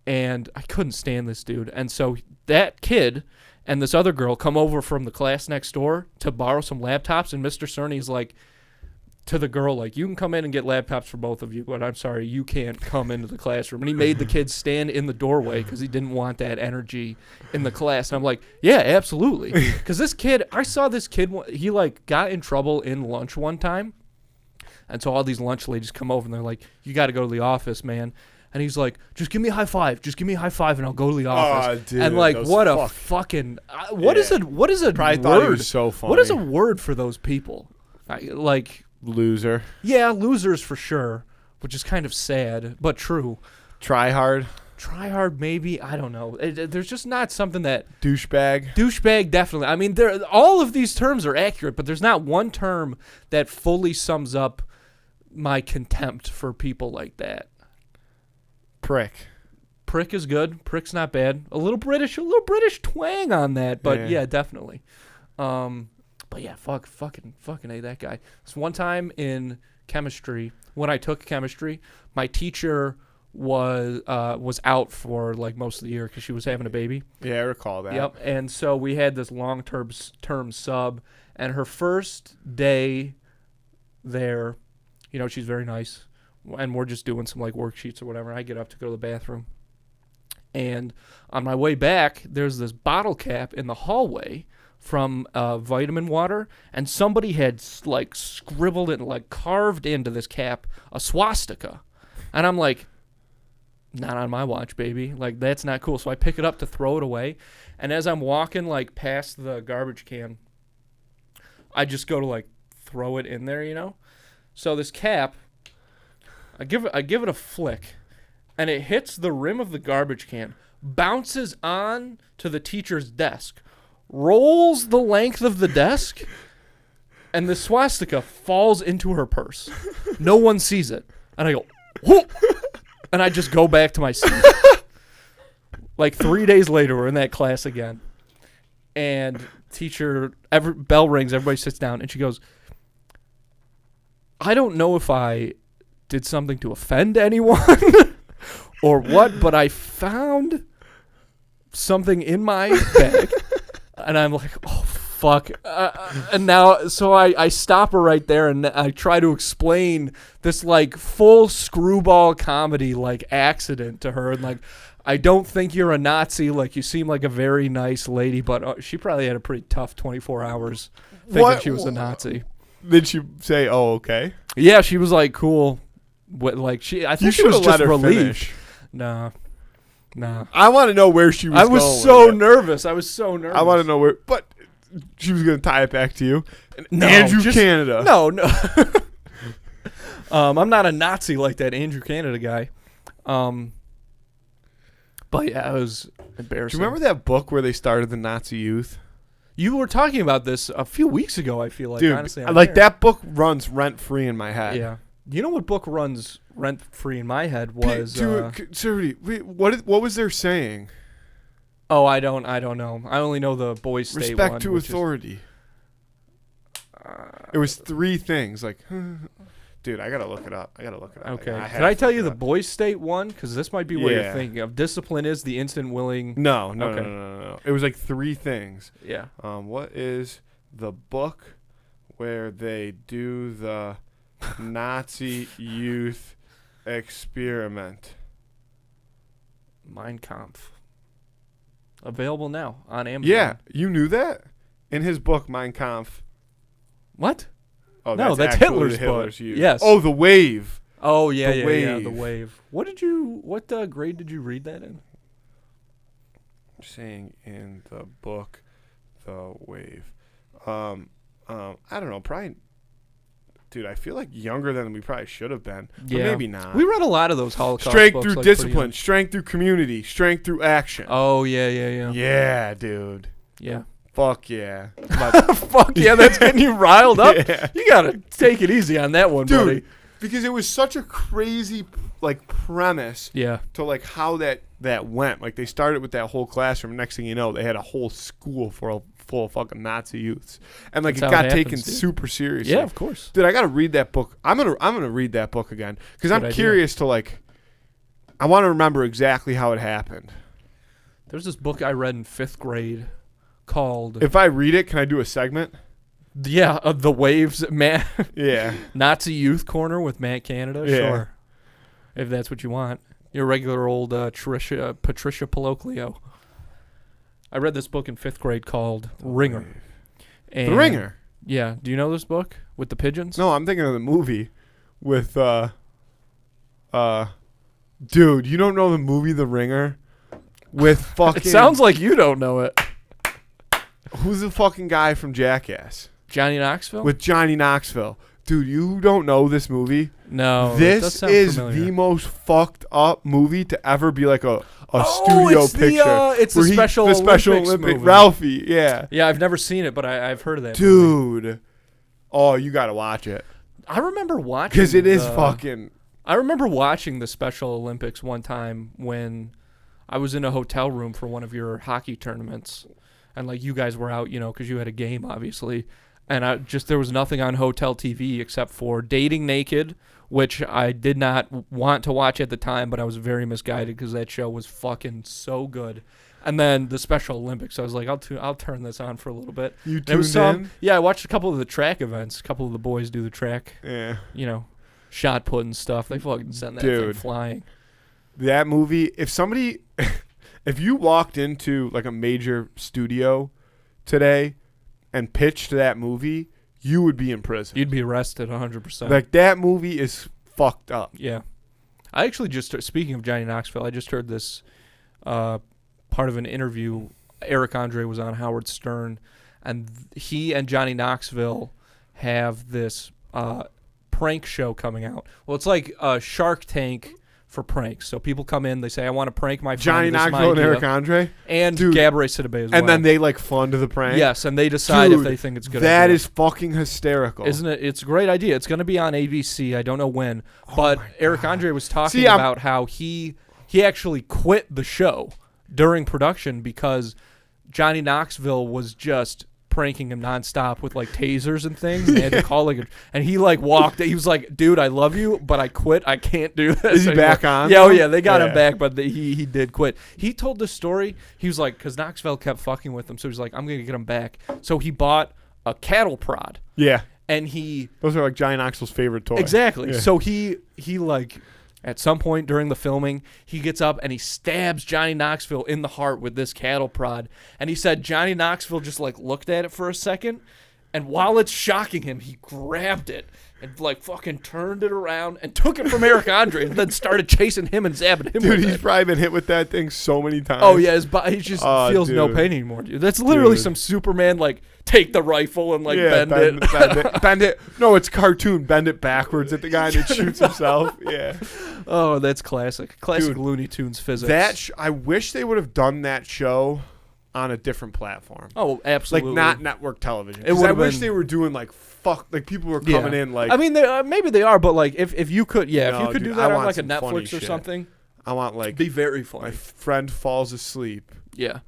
And I couldn't stand this dude. And so that kid and this other girl come over from the class next door to borrow some laptops, and Mr. Cerny's like, to the girl, like, you can come in and get laptops for both of you, but I'm sorry, you can't come into the classroom. And he made the kids stand in the doorway because he didn't want that energy in the class. And I'm like, yeah, absolutely. Because this kid, I saw this kid, he, like, got in trouble in lunch one time. And so all these lunch ladies come over, and they're like, you got to go to the office, man. And he's like, just give me a high five. Just give me a high five, and I'll go to the office. Dude, and, like, what a fucking... What is a Probably word? thought he was so funny. What is a word for those people? Like... Loser. Yeah, losers for sure, which is kind of sad, but true. Try hard. Try hard, maybe. I don't know. There's just not something that... Douchebag. Douchebag, definitely. I mean, all of these terms are accurate, but there's not one term that fully sums up my contempt for people like that. Prick. Prick is good. Prick's not bad. A little British twang on that, but yeah definitely. But yeah, fucking A, that guy. This one time in chemistry, when I took chemistry, my teacher was out for like most of the year because she was having a baby. Yeah, I recall that. Yep. And so we had this long-term sub, and her first day there, you know, she's very nice, and we're just doing some like worksheets or whatever. I get up to go to the bathroom, and on my way back, there's this bottle cap in the hallway from vitamin water, and somebody had like scribbled and like carved into this cap a swastika, and I'm like, not on my watch, baby. Like, that's not cool. So I pick it up to throw it away, and as I'm walking like past the garbage can, I just go to like throw it in there, you know. So this cap, I give it a flick, and it hits the rim of the garbage can, bounces on to the teacher's desk, rolls the length of the desk, and the swastika falls into her purse. No one sees it. And I go, whoop! And I just go back to my seat. Like 3 days later, we're in that class again. And teacher, bell rings, everybody sits down, and she goes, I don't know if I did something to offend anyone or what, but I found something in my bag. And I'm like, oh, fuck. And now, so I stop her right there, and I try to explain this, like, full screwball comedy, like, accident to her. And, like, I don't think you're a Nazi. Like, you seem like a very nice lady, but she probably had a pretty tough 24 hours thinking she was a Nazi. Did she say, oh, okay? Yeah, she was, like, cool. Like, I think she was just relieved. Finish. Nah. I want to know where she was going. I was so nervous. I I want to know where. But she was going to tie it back to you. No, Andrew Canada. No. I'm not a Nazi like that Andrew Canada guy. But yeah, it was embarrassing. Do you remember that book where they started the Nazi youth? You were talking about this a few weeks ago, I feel like. Dude, honestly, like that book runs rent-free in my head. Yeah. You know what book runs rent-free in my head was... what was there saying? Oh, I don't know. I only know the Boys State Respect one. to authority. It was 3 things. Like, dude, I got to look it up. Okay. Can I tell you the Boys State one? Because this might be what you're thinking of. Discipline is the instant willing... No. It was like 3 things. Yeah. What is the book where they do the... Nazi youth experiment? Mein Kampf. Available now on Amazon. Yeah, you knew that? In his book, Mein Kampf. What? Oh, No, that's actually Hitler's book. use. Yes. Oh, The Wave. Oh, yeah, The The Wave. Wave. What grade did you read that in? Saying in the book, The Wave. I don't know, probably... Dude, I feel like younger than we probably should have been. But maybe not. We read a lot of those Holocaust Strength books. through like, discipline, strength through community, strength through action. Oh, yeah. Yeah, dude. Yeah. Fuck yeah. Fuck yeah, that's getting you riled up. Yeah. You gotta take it easy on that one, Dude, buddy. because it was such a crazy premise Yeah. to how that went. Like they started with that whole classroom. Next thing you know, they had a whole school full of fucking Nazi youths, and That's it how got it taken happens, dude. super seriously. Yeah, of course. Dude, I gotta read that book. I'm gonna read that book again because I'm Good idea. curious to I want to remember exactly how it happened. There's this book I read in 5th grade called If I read it, can I do a segment? The Waves, Matt. Yeah. Nazi Youth Corner with Matt Canada. Yeah. Sure, if that's what you want. Your regular old Patricia Poloclio. I read this book in 5th grade called Ringer. The Ringer. Yeah. Do you know this book with the pigeons? No, I'm thinking of the movie with dude, you don't know the movie The Ringer with fucking It sounds like you don't know it. who's the fucking guy from Jackass? Johnny Knoxville? With Johnny Knoxville. Dude, you don't know this movie? No. This is the most fucked up movie to ever be like a studio it's picture. It's the Special Olympics movie. Ralphie, yeah. Yeah, I've never seen it, but I've heard of that movie. Dude. Oh, you got to watch it. I remember watching Because it is fucking... I remember watching the Special Olympics one time when I was in a hotel room for one of your hockey tournaments. And, you guys were out, because you had a game, obviously. And there was nothing on hotel TV except for Dating Naked, which I did not want to watch at the time, but I was very misguided because that show was fucking so good. And then the Special Olympics, I was like, I'll turn this on for a little bit. You tuned in? Yeah, I watched a couple of the track events. A couple of the boys do the track. Yeah. Shot put and stuff. They fucking send that thing flying. That movie, if you walked into a major studio today and pitched that movie, you would be in prison. You'd be arrested 100%. That movie is fucked up. Yeah. I actually speaking of Johnny Knoxville, I just heard this part of an interview. Eric Andre was on Howard Stern, and he and Johnny Knoxville have this prank show coming out. Well, it's like a Shark Tank for pranks. So people come in, they say, I want to prank my friend. Johnny Knoxville and Eric Andre? And Gabrielle Sidibe as well. And then they fund the prank? Yes, and they decide if they think it's good. That is fucking hysterical. Isn't it? It's a great idea. It's going to be on ABC. I don't know when. But Eric Andre was talking See, about how he actually quit the show during production because Johnny Knoxville was just pranking him nonstop with tasers and things. And they had to call and he walked. He was like, "Dude, I love you, but I quit. I can't do this." Is he back on? Yeah, yeah. They got him back, but he did quit. He told this story. He was like, because Knoxville kept fucking with him, so he's like, "I'm gonna get him back." So he bought a cattle prod. Yeah. And those are Johnny Knoxville's favorite toy. Exactly. Yeah. So he at some point during the filming, he gets up and he stabs Johnny Knoxville in the heart with this cattle prod. And he said Johnny Knoxville just looked at it for a second, and while it's shocking him, he grabbed it and fucking turned it around and took it from Eric Andre and then started chasing him and zapping him. Dude, with he's it. probably been hit with that thing so many times. Oh yeah, his body just feels no dude. pain anymore, dude. That's literally some Superman take the rifle and bend it. Bend it. No, it's cartoon. Bend it backwards at the guy and it shoots himself. Yeah. Oh, that's classic. Classic Dude, Looney Tunes physics. I wish they would have done that show on a different platform. Oh, absolutely. Not network television. It would I wish they were doing people were coming in I mean, maybe they are, but if you could, if you could dude, do that I on want a some funny Netflix or shit. something, I want be very funny. my friend falls asleep Yeah,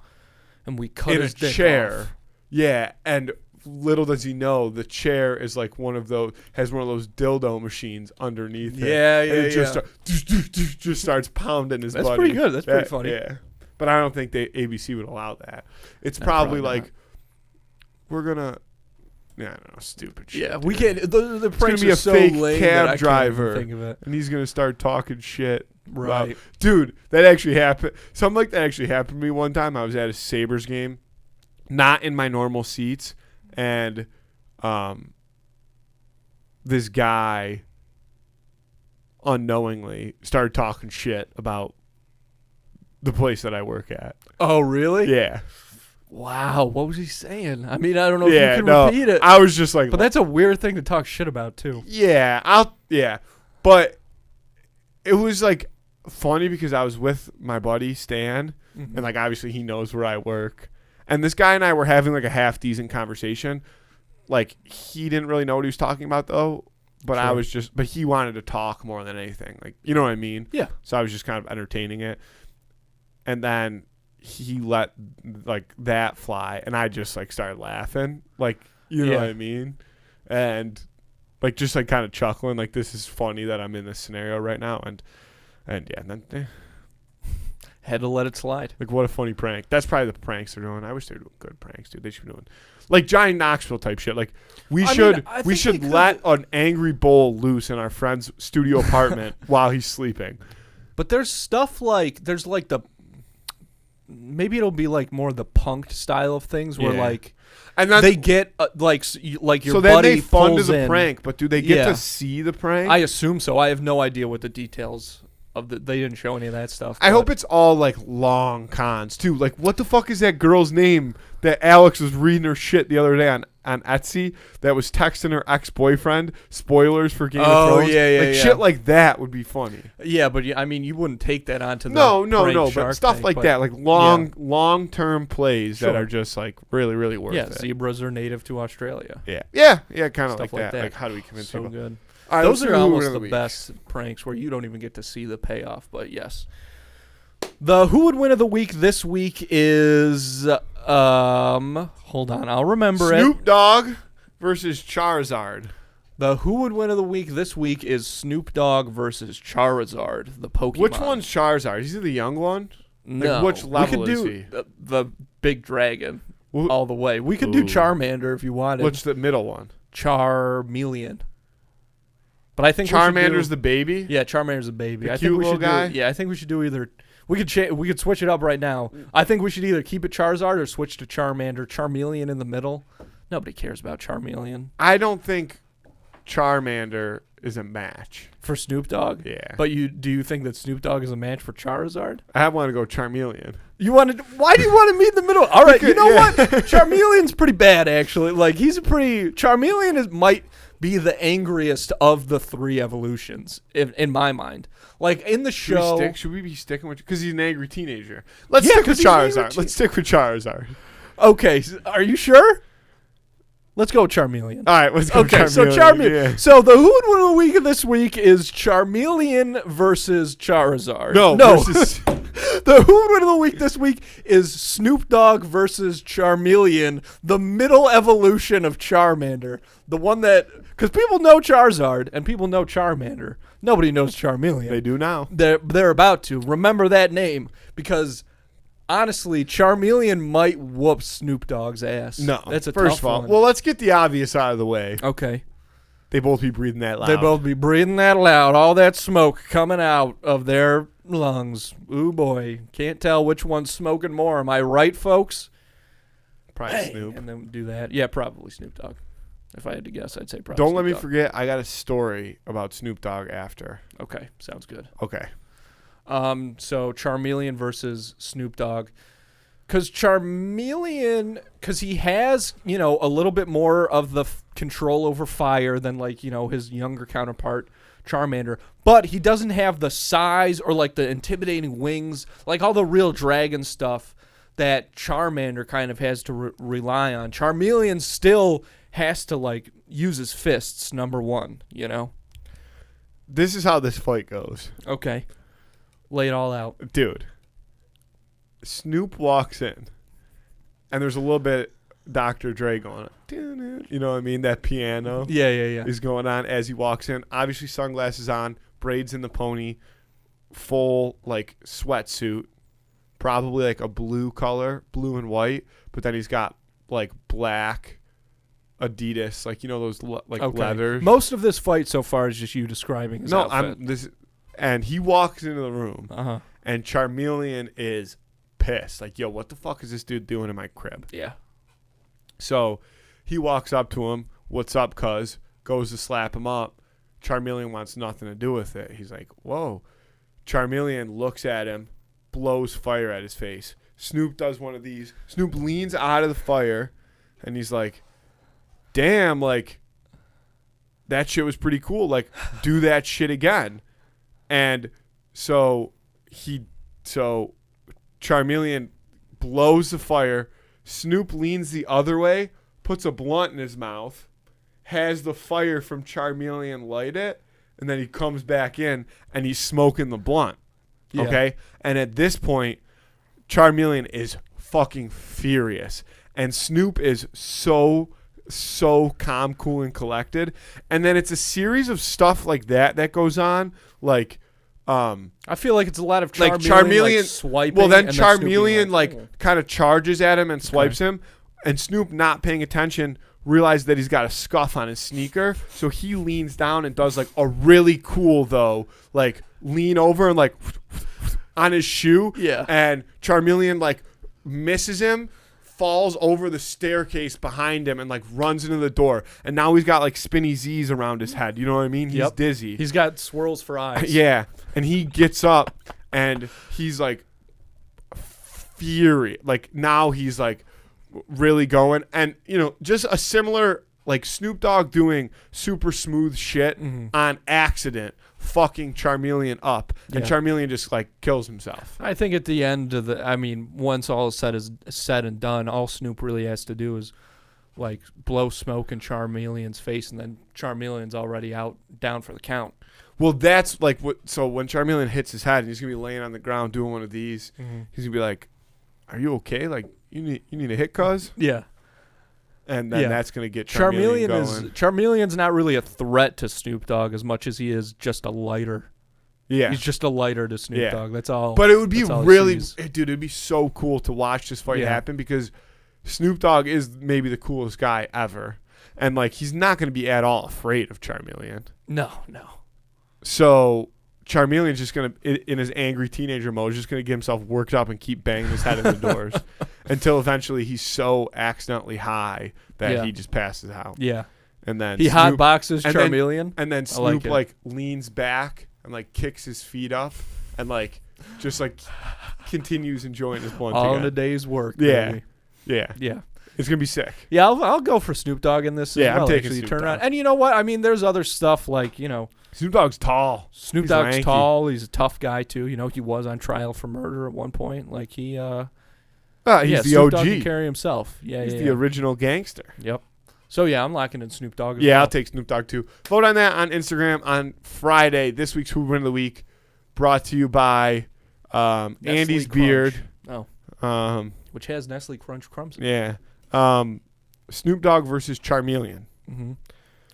and we cut in a his dick chair. off. Yeah, and little does he know the chair is has one of those dildo machines underneath it. Yeah, and it just starts pounding his That's buddy. pretty good. That's pretty funny. Yeah, but I don't think ABC would allow that. It's probably not. we're gonna. Yeah, I don't know, stupid shit. Yeah, dude. we can't. The It's gonna pranks be are a so fake lame cab that I driver, can't even think of it. and he's gonna start talking shit Right. Dude, that actually happened. Something like that actually happened to me one time. I was at a Sabres game, not in my normal seats, and this guy unknowingly started talking shit about the place that I work at. Oh, really? Yeah. Wow. What was he saying? I mean, I don't know if Yeah, you can repeat it. I was just like, But that's a weird thing to talk shit about, too. yeah, but it was like funny because I was with my buddy Stan, Mm-hmm. and like obviously he knows where I work, and this guy and I were having like a half decent conversation. Like he didn't really know what he was talking about though, but I Sure. was just, but he wanted to talk more than anything. Like, you know what I mean? Yeah. So I was just kind of entertaining it, and then he let like that fly, and I just like started laughing, like, you know what I mean, and like just like kind of chuckling, like this is funny that I'm in this scenario right now, and yeah, and then Had to let it slide. like what a funny prank. That's probably the pranks they're doing. I wish they were doing good pranks, dude. They should be doing like Johnny Knoxville type shit. Like we I should think let an angry bull loose in our friend's studio apartment while he's sleeping. But there's stuff like, there's like maybe it'll be like more the punked style of things where like, and then they get like your so then buddy they fund pulls the in. prank, but do they get Yeah. to see the prank? I assume so. I have no idea what the details of they didn't show any of that stuff. I but- hope it's all like long cons too. Like, what the fuck is that girl's name that Alex was reading her shit the other day on Etsy that was texting her ex-boyfriend? Spoilers for Game of Thrones. yeah, like yeah. shit like that would be funny. Yeah, but I mean, you wouldn't take that onto the No, prank but Shark stuff Tank, like but that, like long-term plays that Sure. are just like really, really worth yeah, it. zebras are native to Australia. Yeah, kind of Stuff like that. Like, how do we convince So people? good. All right, Those let's are do Who Would almost Win the of Week. best pranks where you don't even get to see the payoff. But yes, the Who Would Win of the Week this week is hold on, I'll remember it. Snoop Dogg versus Charizard. The Who Would Win of the Week this week is Snoop Dogg versus Charizard, the Pokemon. Which one's Charizard? Is he the young one? No. which level we could is do he? The big dragon Wh- all the way. We could do Ooh. Charmander if you wanted. What's the middle one? Charmeleon. But I think Charmander's the baby? Yeah, Charmander's a baby. The I cute think we little should guy? do. Yeah, I think we should do either. We could switch it up right now. I think we should either keep it Charizard or switch to Charmander. Charmeleon in the middle. Nobody cares about Charmeleon I don't think Charmander is a match. for Snoop Dogg. Yeah. But do you think that Snoop Dogg is a match for Charizard? I want to go Charmeleon. Why do you want to meet in the middle? All right, you know Yeah. what? Charmeleon's pretty bad actually. Like Charmeleon might be the angriest of the three evolutions in my mind. Like in the show. Should we be sticking with, because he's an angry teenager? Let's Yeah, stick 'cause with he's an angry Charizard. Let's stick with Charizard. Okay, are you sure? Let's go with Charmeleon. All right, let's go Okay, Charmeleon. so Charmeleon. Yeah. So the Who Would Win of the Week of this week is Charmeleon versus Charizard. No. Versus, The Who Would Win of the Week this week is Snoop Dogg versus Charmeleon, the middle evolution of Charmander. The one that, because people know Charizard and people know Charmander. Nobody knows Charmeleon. they do now. They're about to. Remember that name, because honestly, Charmeleon might whoop Snoop Dogg's ass. No. That's a First tough of all, one. well, let's get the obvious out of the way. Okay. They both be breathing that loud. They both be breathing that loud, all that smoke coming out of their lungs. Ooh boy, can't tell which one's smoking more. Am I right, folks? Probably Snoop. And then do that. Yeah, probably Snoop Dogg. If I had to guess, I'd say probably. Don't Snoop let me Dogg. forget, I got a story about Snoop Dogg after. Okay, sounds good. Okay. So Charmeleon versus Snoop Dogg. Because Charmeleon, because he has, a little bit more of the control over fire than, his younger counterpart, Charmander. But he doesn't have the size or, the intimidating wings, like all the real dragon stuff that Charmander kind of has to rely on. Charmeleon still has to, use his fists, number one, This is how this fight goes. Okay. Lay it all out. Dude. Snoop walks in, and there's a little bit Dr. Dre going on. You know what I mean? That piano Yeah. is going on as he walks in. Obviously, sunglasses on, braids in the pony, full, sweatsuit, probably, a blue color, blue and white, but then he's got, black Adidas, those, Okay. leather. Most of this fight so far is just you describing his No, outfit. And he walks into the room, Uh-huh. and Charmeleon is pissed. Like, yo, what the fuck is this dude doing in my crib? Yeah. So he walks up to him. What's up, cuz? Goes to slap him up. Charmeleon wants nothing to do with it. He's like, whoa. Charmeleon looks at him, blows fire at his face. Snoop does one of these. Snoop leans out of the fire, and he's like, damn, like, that shit was pretty cool. Like, do that shit again. And so Charmeleon blows the fire. Snoop leans the other way, puts a blunt in his mouth, has the fire from Charmeleon light it, and then he comes back in and he's smoking the blunt. Yeah. Okay? And at this point, Charmeleon is fucking furious. And Snoop is so calm, cool, and collected. And then it's a series of stuff like that goes on. Like, I feel like it's a lot of Charmeleon swiping. Well, then and Snoop being Charmeleon kind of charges at him and swipes him, and Snoop, not paying attention, realizes that he's got a scuff on his sneaker, so he leans down and does like a really cool though, like lean over and like on his shoe. Yeah. And Charmeleon like misses him, falls over the staircase behind him, and like runs into the door. And now he's got like spinny Z's around his head. You know what I mean? He's dizzy. He's got swirls for eyes. Yeah. And he gets up and he's like fury. Like now he's like really going. And, you know, just a similar like Snoop Dogg doing super smooth shit on accident, fucking Charmeleon up. And Charmeleon just like kills himself. I think at the end of once all is said and done, all Snoop really has to do is like blow smoke in Charmeleon's face, and then Charmeleon's already down for the count. Well, that's like what. So when Charmeleon hits his head, and he's gonna be laying on the ground doing one of these, he's gonna be like, "Are you okay? Like you need a hit, cuz?" Yeah. And then that's gonna get Charmeleon going. Charmeleon's not really a threat to Snoop Dogg as much as he is just a lighter. Yeah, he's just a lighter to Snoop Dogg. That's all. But it would be really, dude. It'd be so cool to watch this fight happen, because Snoop Dogg is maybe the coolest guy ever, and like he's not gonna be at all afraid of Charmeleon. No. So Charmeleon's just going to, in his angry teenager mode, just going to get himself worked up and keep banging his head in the doors until eventually he's so accidentally high that he just passes out. Yeah. And then he hot boxes Charmeleon. And then Snoop like leans back and like kicks his feet up and like just like continues enjoying his blunt all again. in a day's work. Yeah. Baby. Yeah. Yeah. It's going to be sick. Yeah, I'll go for Snoop Dogg in this as well. I'm taking actually. Snoop Turn Dogg. around. And you know what? I mean, there's other stuff like, you know, Snoop Dogg's tall. Snoop Dogg's tall. He's a tough guy too. You know, he was on trial for murder at one point. Like he, he's the Snoop OG. Dogg can carry himself. Yeah, he's the original gangster. Yep. So yeah, I'm locking in Snoop Dogg. As Yeah, well. I'll take Snoop Dogg too. Vote on that on Instagram on Friday. This week's Who Win of the Week, brought to you by Andy's Crunch. Beard. Oh. Which has Nestle Crunch crumbs. Yeah. Snoop Dogg versus Charmeleon. Mm-hmm.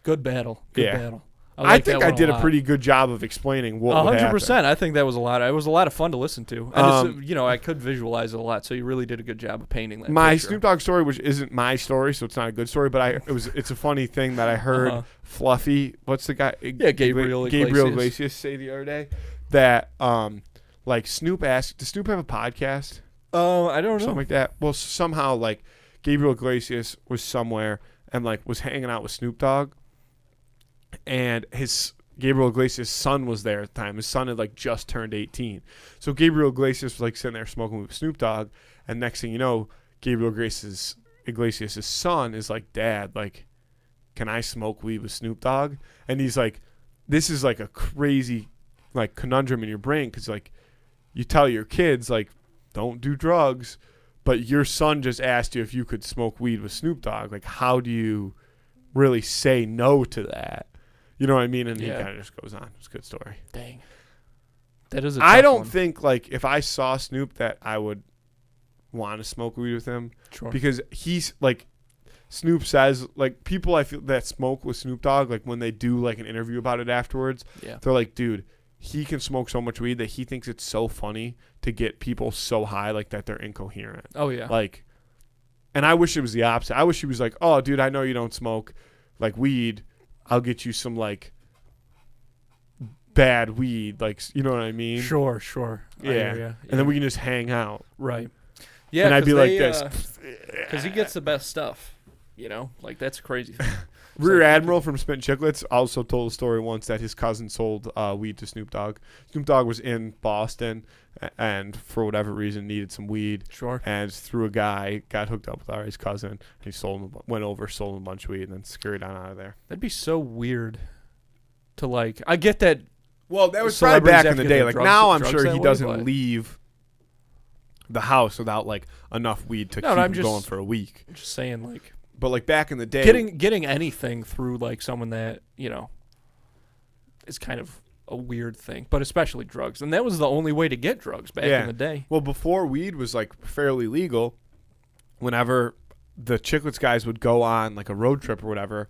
Good battle. Good battle. I think I did a pretty good job of explaining what would happen. 100%. I think that was a lot. It was a lot of fun to listen to. And it's, you know, I could visualize it a lot. So you really did a good job of painting that. My picture. Snoop Dogg story, which isn't my story, so it's not a good story, but it's a funny thing that I heard Fluffy, what's the guy? Yeah, Gabriel Iglesias say the other day that like Snoop asked, does Snoop have a podcast? I don't know. Something like that. Well, somehow like Gabriel Iglesias was somewhere and like was hanging out with Snoop Dogg. And Gabriel Iglesias' son was there at the time. His son had like just turned 18. So Gabriel Iglesias was like sitting there smoking with Snoop Dogg. And next thing you know, Gabriel Iglesias' son is like, Dad, like, can I smoke weed with Snoop Dogg? And he's like, this is like a crazy like conundrum in your brain, because like you tell your kids like, don't do drugs, but your son just asked you if you could smoke weed with Snoop Dogg. Like, how do you really say no to that? You know what I mean? And he kind of just goes on. It's a good story. Dang. That is a I don't one. think, like, if I saw Snoop that I would want to smoke weed with him. Sure. Because he's, like, Snoop says, like, people I feel that smoke with Snoop Dogg, like, when they do, like, an interview about it afterwards, they're like, dude, he can smoke so much weed that he thinks it's so funny to get people so high, like, that they're incoherent. Oh, yeah. Like, and I wish it was the opposite. I wish he was like, oh, dude, I know you don't smoke, like, weed. I'll get you some, like, bad weed, like, you know what I mean? Sure. I hear ya. Yeah. And then we can just hang out. Right. Yeah, and I'd be like this. Because he gets the best stuff. You know? Like, that's a crazy thing. Rear Admiral from Spit Chicklets also told a story once that his cousin sold weed to Snoop Dogg. Snoop Dogg was in Boston and for whatever reason needed some weed. Sure. And through a guy, got hooked up with Ari's cousin. He went over, sold him a bunch of weed, and then scurried on out of there. That'd be so weird to, like, I get that. Well, that was probably back in the day. Like, now I'm sure he doesn't but leave the house without, like, enough weed to keep I'm him going for a week. I'm just saying, like. But, like, back in the day. Getting anything through, like, someone that, you know, is kind of a weird thing. But especially drugs. And that was the only way to get drugs back in the day. Well, before weed was, like, fairly legal, whenever the Chicklets guys would go on, like, a road trip or whatever,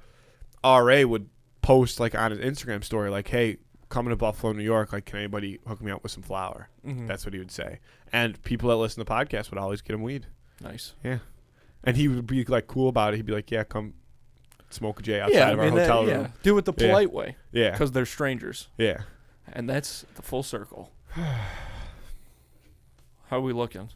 RA would post, like, on his Instagram story, like, hey, coming to Buffalo, New York, like, can anybody hook me up with some flour? Mm-hmm. That's what he would say. And people that listen to the podcast would always get him weed. Nice. Yeah. And he would be, like, cool about it. He'd be like, yeah, come smoke a J outside of our hotel room. Yeah. Do it the polite way. Yeah. Because they're strangers. Yeah. And that's the full circle. How are we looking?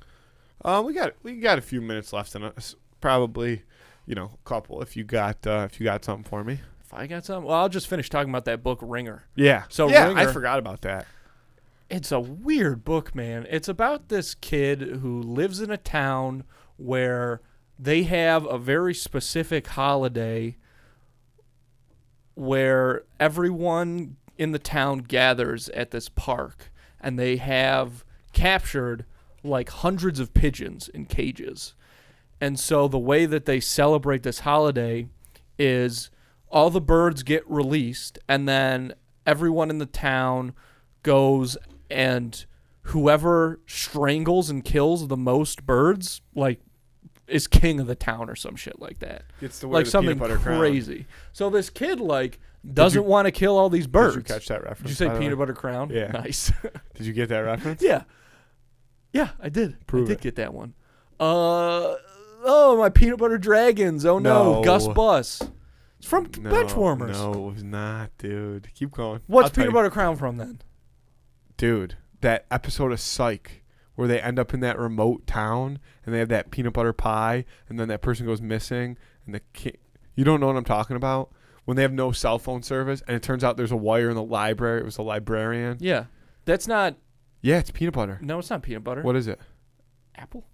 We got a few minutes left in us. Probably, you know, a couple if you got something for me. If I got something, well, I'll just finish talking about that book, Ringer. Yeah. So yeah, Ringer, I forgot about that. It's a weird book, man. It's about this kid who lives in a town where they have a very specific holiday where everyone in the town gathers at this park, and they have captured like hundreds of pigeons in cages. And so the way that they celebrate this holiday is all the birds get released, and then everyone in the town goes, and whoever strangles and kills the most birds, like, is king of the town or some shit like that. Gets to wear like the something peanut butter crazy. crown. So this kid, like, doesn't want to kill all these birds. Did you catch that reference? Did you say peanut butter crown? Yeah. Nice. Did you get that reference? Yeah. Yeah, I did. Prove I did it. get that one. Oh, my peanut butter dragons. Oh, no. No. Gus Bus. It's from Benchwarmers. No, it was not, dude. Keep going. What's peanut butter crown from then? Dude, that episode of Psych where they end up in that remote town and they have that peanut butter pie and then that person goes missing and you don't know what I'm talking about? When they have no cell phone service and it turns out there's a wire in the library. It was a librarian. Yeah. That's not. Yeah, it's peanut butter. No, it's not peanut butter. What is it? Apple?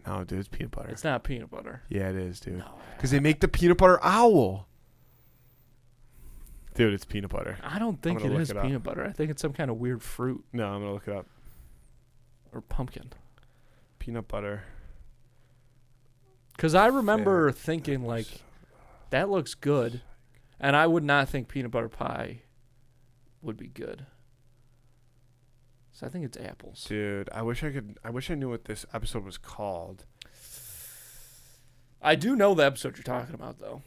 No, dude, it's peanut butter. It's not peanut butter. Yeah, it is, dude. No. Because they make the peanut butter owl. Dude, it's peanut butter. I don't think it look is it up. peanut butter. I think it's some kind of weird fruit No, I'm going to look it up. or pumpkin. Peanut butter. Because I remember thinking, like, that looks good. And I would not think peanut butter pie would be good. So I think it's apples. Dude, I wish I knew what this episode was called. I do know the episode you're talking about, though.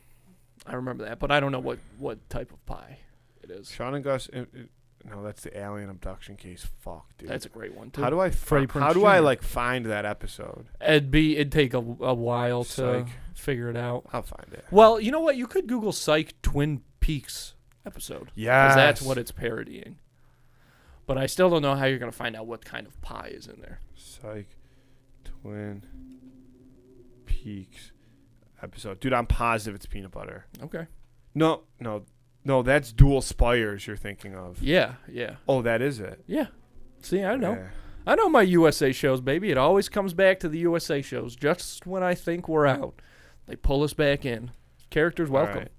I remember that, but I don't know what type of pie it is. Sean and Gus. No, that's the alien abduction case. Fuck, dude. That's a great one, too. How do I Freddie Prinze I Jr. like find that episode? It'd take a while to Psych. figure it out. I'll find it. Well, you know what? You could Google Psych Twin Peaks episode. Yes. Because that's what it's parodying. But I still don't know how you're going to find out what kind of pie is in there. Psych Twin Peaks episode. Dude, I'm positive it's peanut butter. Okay. No, that's Dual Spires you're thinking of. Yeah. Oh, that is it. Yeah. See, I know. Yeah. I know my USA shows, baby. It always comes back to the USA shows. Just when I think we're out, they pull us back in. Characters welcome. All right.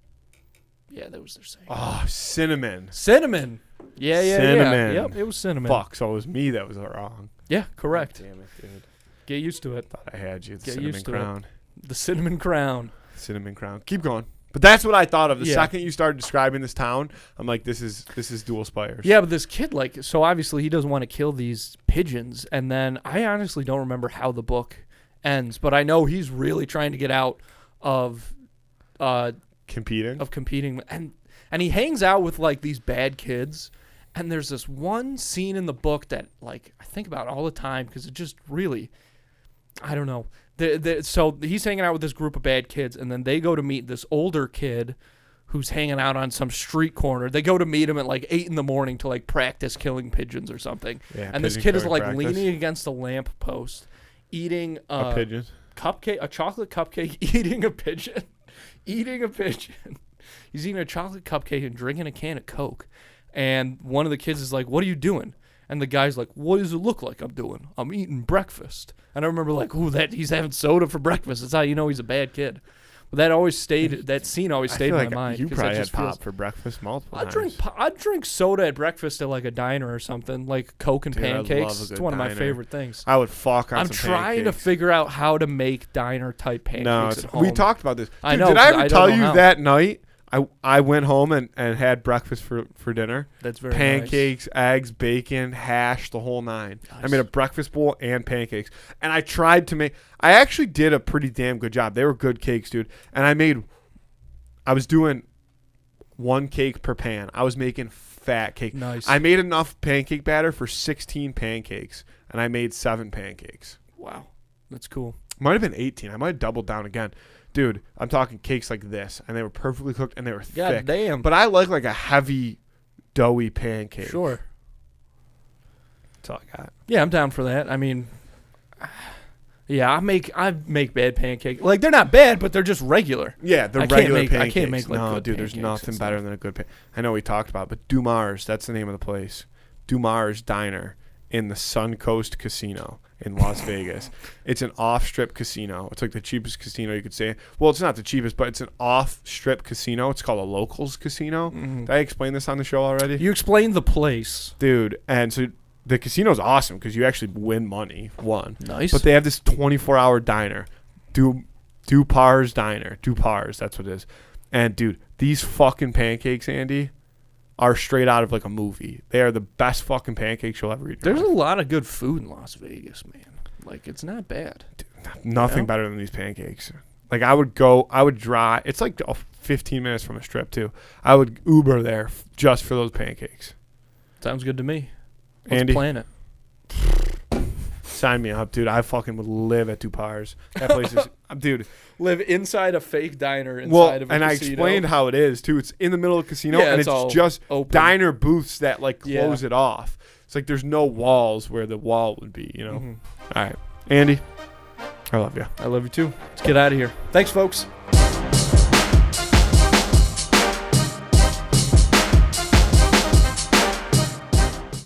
Yeah, that was their saying. Oh, cinnamon. Cinnamon. Yeah. Cinnamon. Yep, it was cinnamon. Fuck, so it was me that was wrong. Yeah, correct. Damn it, dude. Get used to it. Thought I had you. The Get cinnamon used to crown. The cinnamon crown. Cinnamon crown. Keep going. But that's what I thought of. The Yeah. second you started describing this town, I'm like, this is Dual Spires. Yeah, but this kid, like, so obviously he doesn't want to kill these pigeons. And then I honestly don't remember how the book ends, but I know he's really trying to get out of Competing. And he hangs out with, like, these bad kids. And there's this one scene in the book that, like, I think about all the time because it just really, I don't know. So he's hanging out with this group of bad kids, and then they go to meet this older kid who's hanging out on some street corner. They go to meet him at like 8 a.m. to like practice killing pigeons or something. Yeah, and this kid is like leaning against a lamp post, eating a pigeon, a chocolate cupcake, eating a pigeon. He's eating a chocolate cupcake and drinking a can of Coke. And one of the kids is like, "What are you doing?" And the guy's like, "What does it look like I'm doing? I'm eating breakfast." And I remember like, "Ooh, he's having soda for breakfast. That's how you know he's a bad kid." But that scene always stayed in my mind. You probably had pop for breakfast multiple times. I drink soda at breakfast at like a diner or something, like Coke and pancakes. It's one of my favorite things. I would fuck on some pancakes. I'm trying to figure out how to make diner type pancakes at home. We talked about this. Dude, I know. Did I ever tell you that night I went home and had breakfast for dinner? That's very pancakes, nice. Eggs, bacon, hash, the whole nine. Nice. I made a breakfast bowl and pancakes. And I tried to make – I actually did a pretty damn good job. They were good cakes, dude. And I was doing one cake per pan. I was making fat cake. Nice. I made enough pancake batter for 16 pancakes, and I made 7 pancakes. Wow. That's cool. Might have been 18. I might have doubled down again. Dude, I'm talking cakes like this, and they were perfectly cooked, and they were thick. God damn. But I like a heavy, doughy pancake. Sure. That's all I got. Yeah, I'm down for that. I mean, yeah, I make bad pancakes. Like, they're not bad, but they're just regular. Yeah, the regular pancakes. I can't make, like, no, good dude, there's pancakes nothing better than a good pancake. I know we talked about it, but Dumar's, that's the name of the place. Dumar's Diner in the Suncoast Casino in Las Vegas. It's an off-strip casino. It's like the cheapest casino you could say. Well, it's not the cheapest, but it's an off-strip casino. It's called a locals casino. Mm-hmm. Did I explain this on the show already? You explained the place. Dude, and so the casino's awesome because you actually win money, one. Nice. But they have this 24-hour diner. Dupar's Diner. Dupar's, that's what it is. And, dude, these fucking pancakes, Andy, are straight out of like a movie. They are the best fucking pancakes you'll ever eat. There's a lot of good food in Las Vegas, man. Like, it's not bad. Dude, nothing better than these pancakes. Like, I would drive. It's like 15 minutes from a strip, too. I would Uber there just for those pancakes. Sounds good to me. Let's Andy, plan it. sign me up, dude. I fucking would live at Dupar's. That place is, dude. Live inside a fake diner inside of a casino. And I explained how it is, too. It's in the middle of the casino, and it's just open. diner booths that, like, close it off. It's like there's no walls where the wall would be, you know? Mm-hmm. All right. Andy, I love you. I love you, too. Let's get out of here. Thanks, folks.